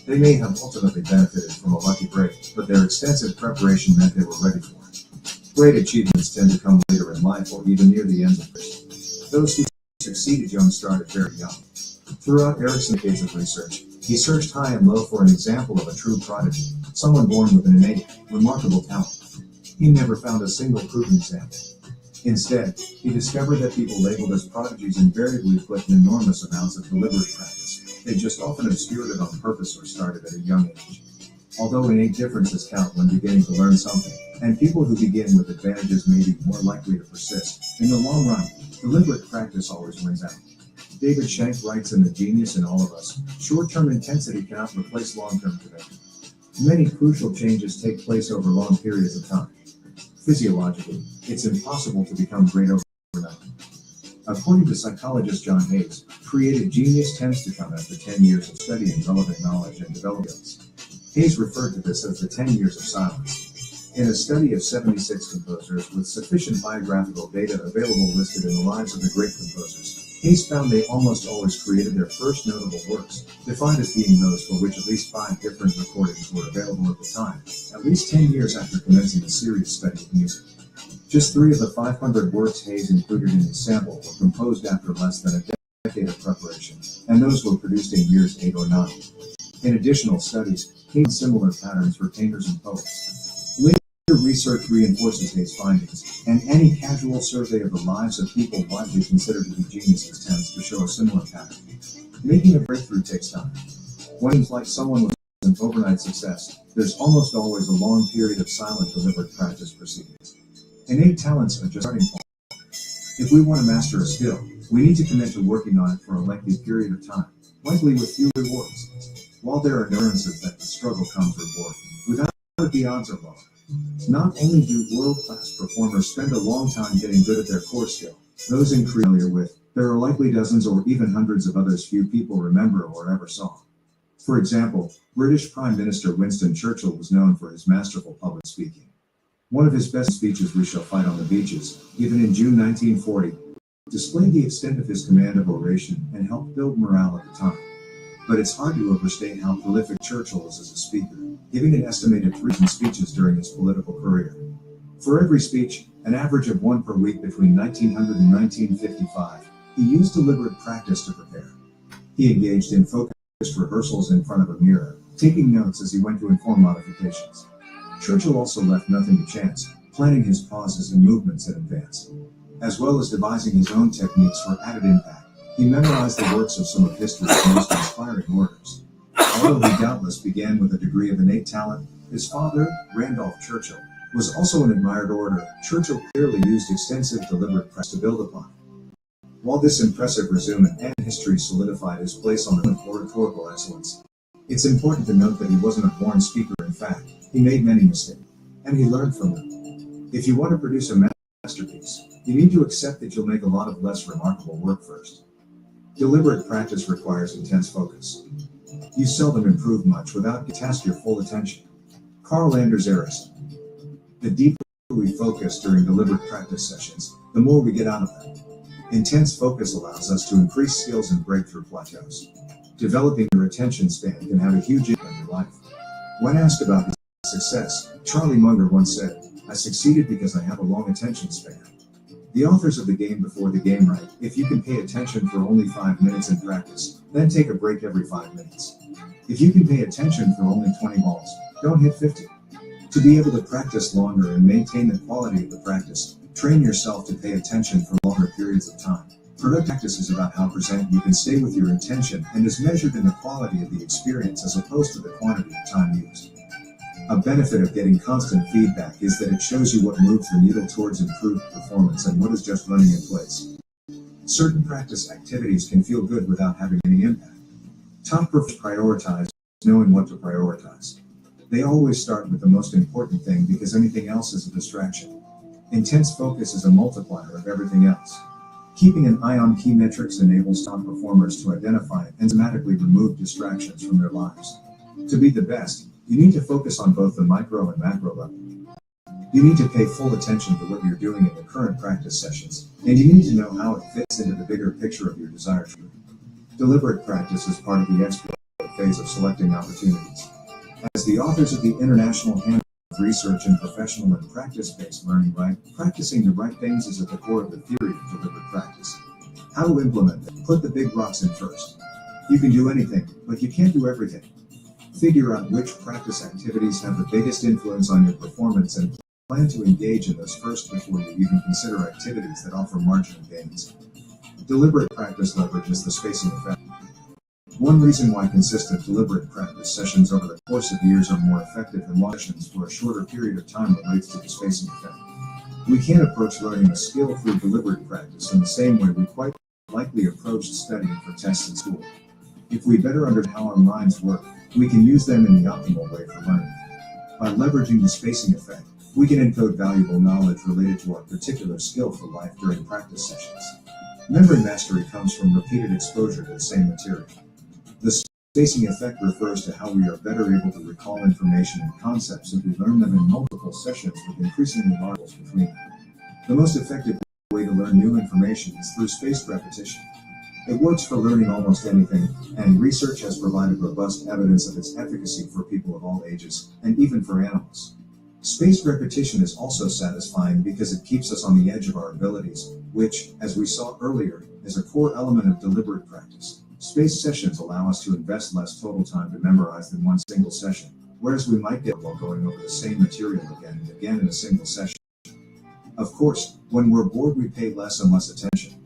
They may have ultimately benefited from a lucky break, but their extensive preparation meant they were ready for it. Great achievements tend to come later in life or even near the end of it. Those who succeeded young started very young. Throughout Erickson's decades of research, he searched high and low for an example of a true prodigy, someone born with an innate, remarkable talent. He never found a single proven example. Instead, he discovered that people labeled as prodigies invariably put in enormous amounts of deliberate practice. They just often obscured it on purpose or started at a young age. Although innate differences count when beginning to learn something, and people who begin with advantages may be more likely to persist, in the long run, deliberate practice always wins out. David Schenck writes in The Genius in All of Us, short-term intensity cannot replace long-term commitment. Many crucial changes take place over long periods of time. Physiologically, it's impossible to become great overnight. According to psychologist John Hayes, creative genius tends to come after 10 years of studying relevant knowledge and developing skills. Hayes referred to this as the 10 years of silence. In a study of 76 composers with sufficient biographical data available listed in the lives of the great composers, Hayes found they almost always created their first notable works, defined as being those for which at least 5 different recordings were available at the time, at least 10 years after commencing a serious study of music. Just 3 of the 500 works Hayes included in his sample were composed after less than a decade of preparation, and those were produced in years 8 or 9. In additional studies, Hayes found similar patterns for painters and poets. Research reinforces these findings, and any casual survey of the lives of people widely considered to be geniuses tends to show a similar pattern. Making a breakthrough takes time. When it's like someone was an overnight success, there's almost always a long period of silent, deliberate practice preceding it. Innate talents are just starting point. If we want to master a skill, we need to commit to working on it for a lengthy period of time, likely with few rewards. While there are assurances that the struggle comes reward, without it the odds are low. Not only do world-class performers spend a long time getting good at their core skill, those familiar with, there are likely dozens or even hundreds of others few people remember or ever saw. For example, British Prime Minister Winston Churchill was known for his masterful public speaking. One of his best speeches, "We Shall Fight on the Beaches," given in June 1940, displayed the extent of his command of oration and helped build morale at the time. But it's hard to overstate how prolific Churchill is as a speaker, giving an estimated 3 speeches during his political career. For every speech, an average of 1 per week between 1900 and 1955, he used deliberate practice to prepare. He engaged in focused rehearsals in front of a mirror, taking notes as he went to inform modifications. Churchill also left nothing to chance, planning his pauses and movements in advance. As well as devising his own techniques for added impact, he memorized the works of some of history's most inspiring orators. Although he doubtless began with a degree of innate talent, his father, Randolph Churchill, was also an admired orator. Churchill clearly used extensive deliberate practice to build upon. While this impressive resume and history solidified his place on the oratorical excellence, it's important to note that he wasn't a born speaker. In fact, he made many mistakes, and he learned from them. If you want to produce a masterpiece, you need to accept that you'll make a lot of less remarkable work first. Deliberate practice requires intense focus. You seldom improve much without you task your full attention. Carl Anders Ericsson. The deeper we focus during deliberate practice sessions, the more we get out of them. Intense focus allows us to increase skills and break through plateaus. Developing your attention span can have a huge impact on your life. When asked about his success, Charlie Munger once said, "I succeeded because I have a long attention span." The authors of The Game Before the Game write, if you can pay attention for only 5 minutes in practice, then take a break every 5 minutes. If you can pay attention for only 20 balls, don't hit 50. To be able to practice longer and maintain the quality of the practice, train yourself to pay attention for longer periods of time. Product practice is about how present you can stay with your intention and is measured in the quality of the experience as opposed to the quantity of time used. A benefit of getting constant feedback is that it shows you what moves the needle towards improved performance and what is just running in place. Certain practice activities can feel good without having any impact. Top performers prioritize knowing what to prioritize. They always start with the most important thing because anything else is a distraction. Intense focus is a multiplier of everything else. Keeping an eye on key metrics enables top performers to identify and systematically remove distractions from their lives. To be the best, you need to focus on both the micro and macro level. You need to pay full attention to what you're doing in the current practice sessions, and you need to know how it fits into the bigger picture of your desired training. Deliberate practice is part of the exploit phase of selecting opportunities. As the authors of the International Handbook of Research in Professional and Practice-Based Learning write, practicing the right things is at the core of the theory of deliberate practice. How to implement them? Put the big rocks in first. You can do anything, but you can't do everything. Figure out which practice activities have the biggest influence on your performance and plan to engage in those first before you even consider activities that offer marginal gains. Deliberate practice leverages the spacing effect. One reason why consistent deliberate practice sessions over the course of years are more effective than long sessions for a shorter period of time relates to the spacing effect. We can't approach learning a skill through deliberate practice in the same way we quite likely approached studying for tests in school. If we better understand how our minds work, we can use them in the optimal way for learning. By leveraging the spacing effect, we can encode valuable knowledge related to our particular skill for life during practice sessions. Memory mastery comes from repeated exposure to the same material. The spacing effect refers to how we are better able to recall information and concepts if we learn them in multiple sessions with increasingly large intervals between them. The most effective way to learn new information is through spaced repetition. It works for learning almost anything, and research has provided robust evidence of its efficacy for people of all ages, and even for animals. Spaced repetition is also satisfying because it keeps us on the edge of our abilities, which, as we saw earlier, is a core element of deliberate practice. Spaced sessions allow us to invest less total time to memorize than one single session. whereas we might get while going over the same material again and again in a single session. Of course, when we're bored we pay less and less attention.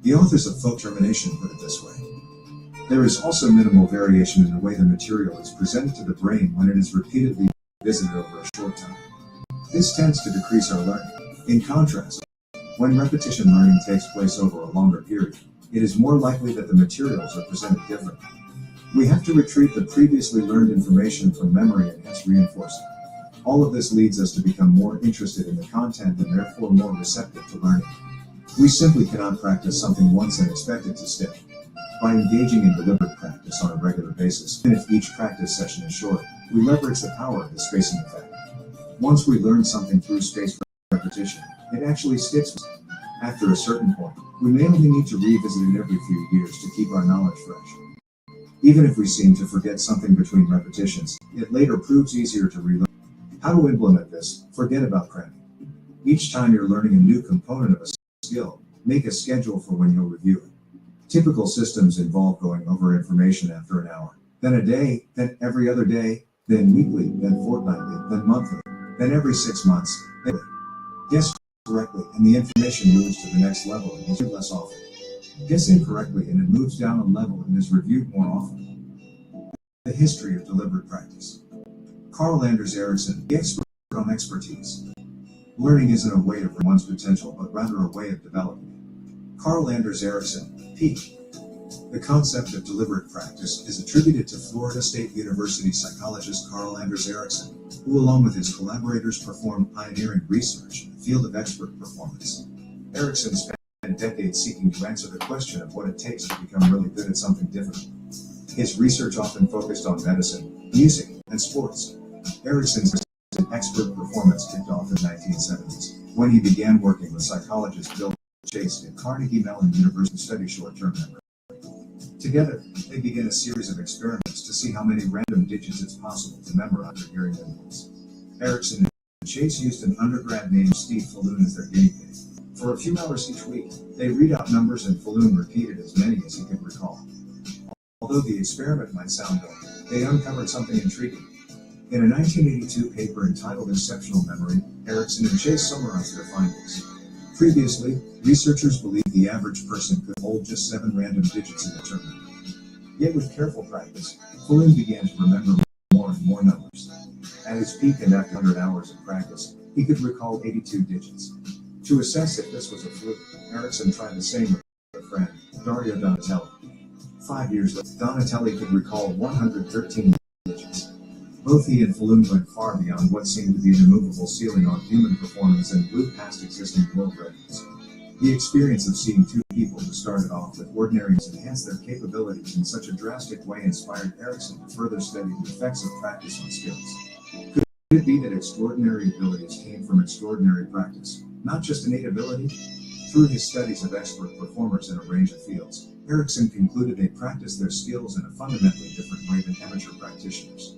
The authors of Folk Termination put it this way. There is also minimal variation in the way the material is presented to the brain when it is repeatedly visited over a short time. This tends to decrease our learning. In contrast, when repetition learning takes place over a longer period, it is more likely that the materials are presented differently. We have to retrieve the previously learned information from memory and hence reinforce it. All of this leads us to become more interested in the content and therefore more receptive to learning. We simply cannot practice something once and expect it to stick. By engaging in deliberate practice on a regular basis, even if each practice session is short, we leverage the power of the spacing effect. Once we learn something through spaced repetition, it actually sticks with us. After a certain point, we may only need to revisit it every few years to keep our knowledge fresh. Even if we seem to forget something between repetitions, it later proves easier to relearn. How to implement this? Forget about cramming. Each time you're learning a new component of a skill, make a schedule for when you'll review it. Typical systems involve going over information after an hour, then a day, then every other day, then weekly, then fortnightly, then monthly, then every 6 months. Then guess correctly, and the information moves to the next level and is reviewed less often. Guess incorrectly, and it moves down a level and is reviewed more often. The history of deliberate practice. Carl Anders Ericsson, the expert on expertise. Learning isn't a way of one's potential, but rather a way of developing it. Carl Anders Ericsson, P. The concept of deliberate practice is attributed to Florida State University psychologist Carl Anders Ericsson, who along with his collaborators performed pioneering research in the field of expert performance. Ericsson spent decades seeking to answer the question of what it takes to become really good at something different. His research often focused on medicine, music, and sports. Ericsson's expert performance kicked off in the 1970s, when he began working with psychologist Bill Chase at Carnegie Mellon University to study short-term memory. Together, they began a series of experiments to see how many random digits it's possible to memorize or hearing inputs. Ericsson and Chase used an undergrad named Steve Falloon as their guinea pig. For a few hours each week, they read out numbers and Falloon repeated as many as he could recall. Although the experiment might sound dull, they uncovered something intriguing. In a 1982 paper entitled Exceptional Memory, Ericsson and Chase summarized their findings. Previously, researchers believed the average person could hold just 7 random digits in their term. Yet with careful practice, Falloon began to remember more and more numbers. At his peak and after 100 hours of practice, he could recall 82 digits. To assess if this was a fluke, Ericsson tried the same with a friend, Dario Donatelli. 5 years later, Donatelli could recall 113 digits. Both he and Falloon went far beyond what seemed to be an immovable ceiling on human performance and blew past existing world records. The experience of seeing two people who started off with ordinaries enhance their capabilities in such a drastic way inspired Ericsson to further study the effects of practice on skills. Could it be that extraordinary abilities came from extraordinary practice, not just innate ability? Through his studies of expert performers in a range of fields, Ericsson concluded they practiced their skills in a fundamentally different way than amateur practitioners.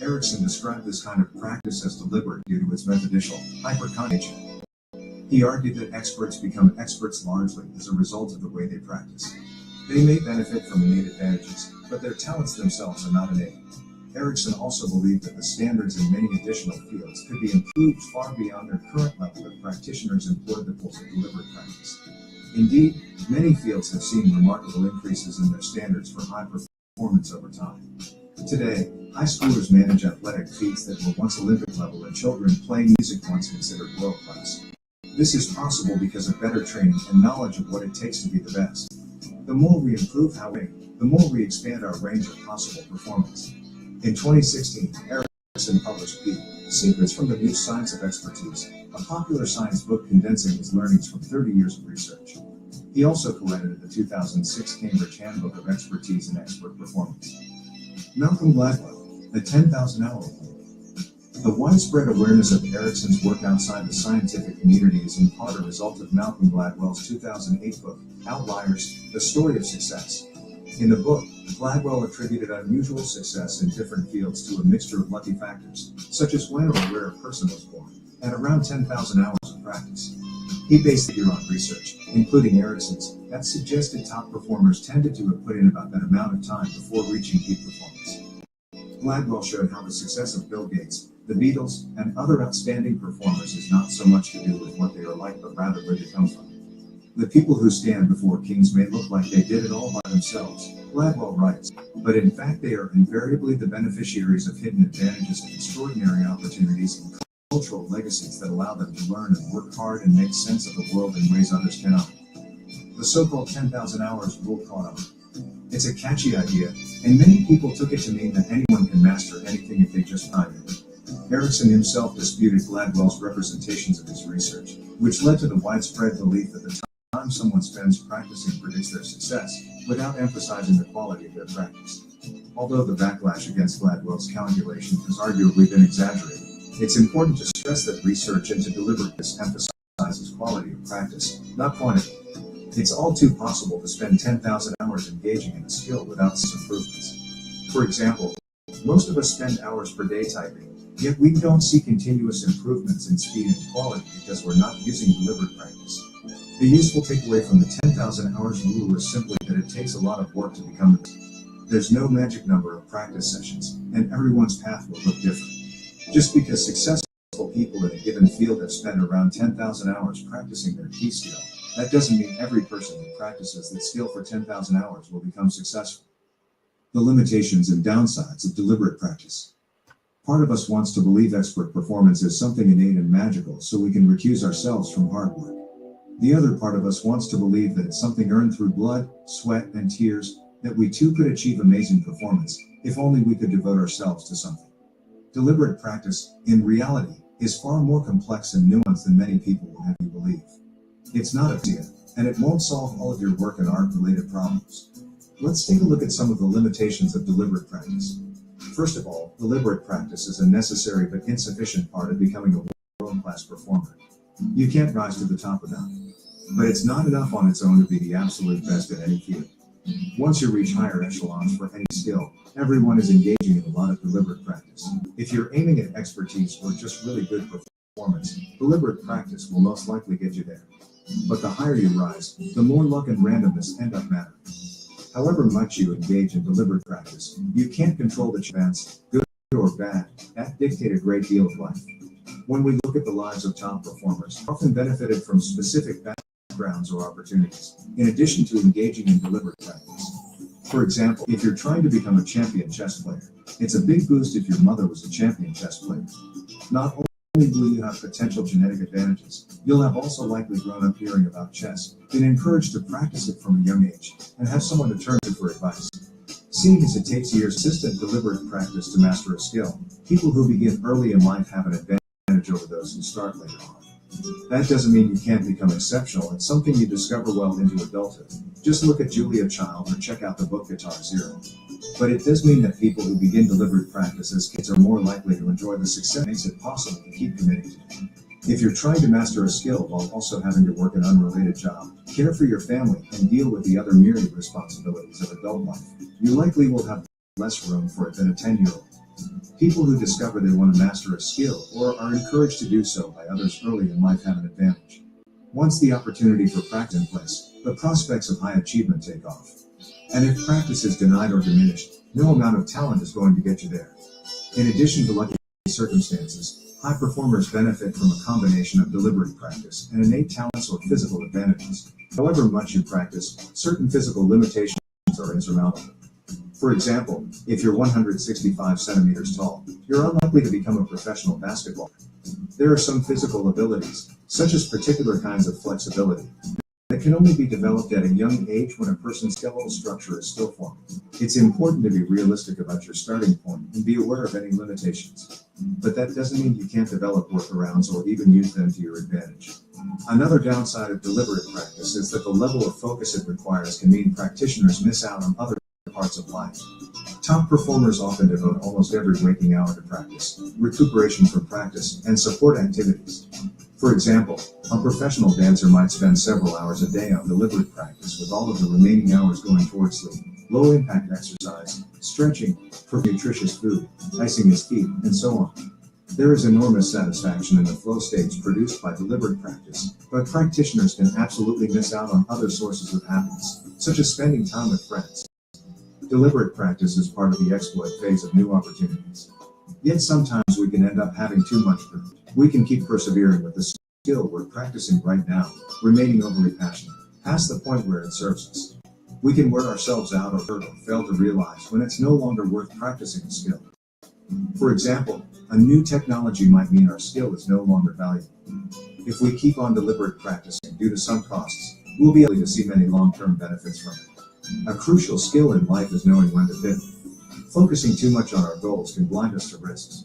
Ericsson described this kind of practice as deliberate due to its methodicial, hyper-conscious nature. He argued that experts become experts largely as a result of the way they practice. They may benefit from innate advantages, but their talents themselves are not innate. Ericsson also believed that the standards in many additional fields could be improved far beyond their current level if practitioners employed the tools of deliberate practice. Indeed, many fields have seen remarkable increases in their standards for high performance over time. Today, high schoolers manage athletic feats that were once Olympic level and children play music once considered world class. This is possible because of better training and knowledge of what it takes to be the best. The more we improve the more we expand our range of possible performance. In 2016, Ericsson published P. Secrets from the New Science of Expertise, a popular science book condensing his learnings from 30 years of research. He also co-edited the 2006 Cambridge Handbook of Expertise and Expert Performance. Malcolm Gladwell, the 10,000 Hour Rule. The widespread awareness of Ericsson's work outside the scientific community is in part a result of Malcolm Gladwell's 2008 book, Outliers, The Story of Success. In the book, Gladwell attributed unusual success in different fields to a mixture of lucky factors, such as when or where a person was born, and around 10,000 hours of practice. He based the figure on research, including Ericsson's, that suggested top performers tended to have put in about that amount of time before reaching peak performance. Gladwell showed how the success of Bill Gates, the Beatles, and other outstanding performers is not so much to do with what they are like, but rather where they come from. The people who stand before kings may look like they did it all by themselves, Gladwell writes, but in fact they are invariably the beneficiaries of hidden advantages and extraordinary opportunities and cultural legacies that allow them to learn and work hard and make sense of the world in ways others cannot. The so-called 10,000 hours rule caught on. It's a catchy idea, and many people took it to mean that anyone can master anything if they just time it. Erickson himself disputed Gladwell's representations of his research, which led to the widespread belief that the time someone spends practicing predicts their success, without emphasizing the quality of their practice. Although the backlash against Gladwell's calculation has arguably been exaggerated, it's important to stress that research into deliberateness emphasizes quality of practice, not quantity. It's all too possible to spend 10,000 hours engaging in a skill without improvements. For example, most of us spend hours per day typing, yet we don't see continuous improvements in speed and quality because we're not using deliberate practice. The useful takeaway from the 10,000 hours rule is simply that it takes a lot of work to become the best. There's no magic number of practice sessions, and everyone's path will look different. Just because successful people in a given field have spent around 10,000 hours practicing their key skill, that doesn't mean every person who practices that skill for 10,000 hours will become successful. The limitations and downsides of deliberate practice. Part of us wants to believe expert performance is something innate and magical so we can recuse ourselves from hard work. The other part of us wants to believe that it's something earned through blood, sweat, and tears, that we too could achieve amazing performance, if only we could devote ourselves to something. Deliberate practice, in reality, is far more complex and nuanced than many people will have you believe. It's not a idea, and it won't solve all of your work and art-related problems. Let's take a look at some of the limitations of deliberate practice. First of all, deliberate practice is a necessary but insufficient part of becoming a world-class performer. You can't rise to the top without it. But it's not enough on its own to be the absolute best at any field. Once you reach higher echelons for any skill, everyone is engaging in a lot of deliberate practice. If you're aiming at expertise or just really good performance, deliberate practice will most likely get you there. But the higher you rise, the more luck and randomness end up mattering. However much you engage in deliberate practice, you can't control the chance, good or bad, that dictate a great deal of life. When we look at the lives of top performers, often benefited from specific backgrounds or opportunities, in addition to engaging in deliberate practice. For example, if you're trying to become a champion chess player, it's a big boost if your mother was a champion chess player. Not only will you have potential genetic advantages, you'll have also likely grown up hearing about chess, been encouraged to practice it from a young age, and have someone to turn to for advice. Seeing as it takes years of consistent deliberate practice to master a skill, people who begin early in life have an advantage over those who start later on. That doesn't mean you can't become exceptional. It's something you discover well into adulthood. Just look at Julia Child or check out the book Guitar Zero. But it does mean that people who begin deliberate practice as kids are more likely to enjoy the success that makes it possible to keep committing to it. If you're trying to master a skill while also having to work an unrelated job, care for your family, and deal with the other myriad responsibilities of adult life, you likely will have less room for it than a 10-year-old. People who discover they want to master a skill or are encouraged to do so by others early in life have an advantage. Once the opportunity for practice is in place, the prospects of high achievement take off. And if practice is denied or diminished, no amount of talent is going to get you there. In addition to lucky circumstances, high performers benefit from a combination of deliberate practice and innate talents or physical advantages. However much you practice, certain physical limitations are insurmountable. For example, if you're 165 centimeters tall, you're unlikely to become a professional basketballer. There are some physical abilities, such as particular kinds of flexibility, that can only be developed at a young age when a person's skeletal structure is still forming. It's important to be realistic about your starting point and be aware of any limitations. But that doesn't mean you can't develop workarounds or even use them to your advantage. Another downside of deliberate practice is that the level of focus it requires can mean practitioners miss out on other parts of life. Top performers often devote almost every waking hour to practice, recuperation from practice, and support activities. For example, a professional dancer might spend several hours a day on deliberate practice, with all of the remaining hours going towards sleep, low-impact exercise, stretching, for nutritious food, icing his feet, and so on. There is enormous satisfaction in the flow states produced by deliberate practice, but practitioners can absolutely miss out on other sources of happiness, such as spending time with friends. Deliberate practice is part of the exploit phase of new opportunities. Yet sometimes we can end up having too much proof. We can keep persevering with the skill we're practicing right now, remaining overly passionate, past the point where it serves us. We can wear ourselves out or hurt or fail to realize when it's no longer worth practicing a skill. For example, a new technology might mean our skill is no longer valuable. If we keep on deliberate practicing due to some costs, we'll be able to see many long-term benefits from it. A crucial skill in life is knowing when to pivot. Focusing too much on our goals can blind us to risks.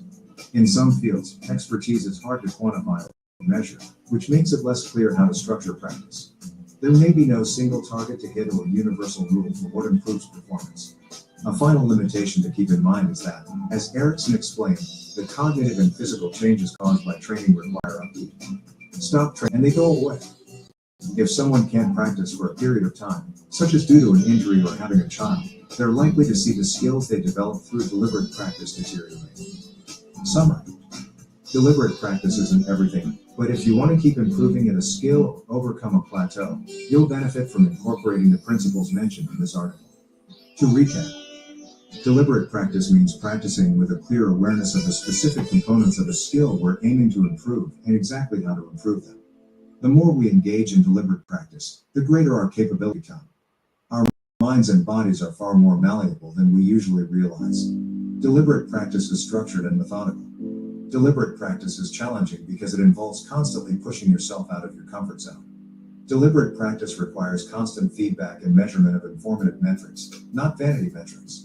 In some fields, expertise is hard to quantify or measure, which makes it less clear how to structure practice. There may be no single target to hit or universal rule for what improves performance. A final limitation to keep in mind is that, as Erickson explained, the cognitive and physical changes caused by training require upkeep. Stop training and they go away. If someone can't practice for a period of time, such as due to an injury or having a child, they're likely to see the skills they develop through deliberate practice deteriorate. Summary. Deliberate practice isn't everything, but if you want to keep improving at a skill or overcome a plateau, you'll benefit from incorporating the principles mentioned in this article. To recap, deliberate practice means practicing with a clear awareness of the specific components of a skill we're aiming to improve and exactly how to improve them. The more we engage in deliberate practice, the greater our capability become. Our minds and bodies are far more malleable than we usually realize. Deliberate practice is structured and methodical. Deliberate practice is challenging because it involves constantly pushing yourself out of your comfort zone. Deliberate practice requires constant feedback and measurement of informative metrics, not vanity metrics.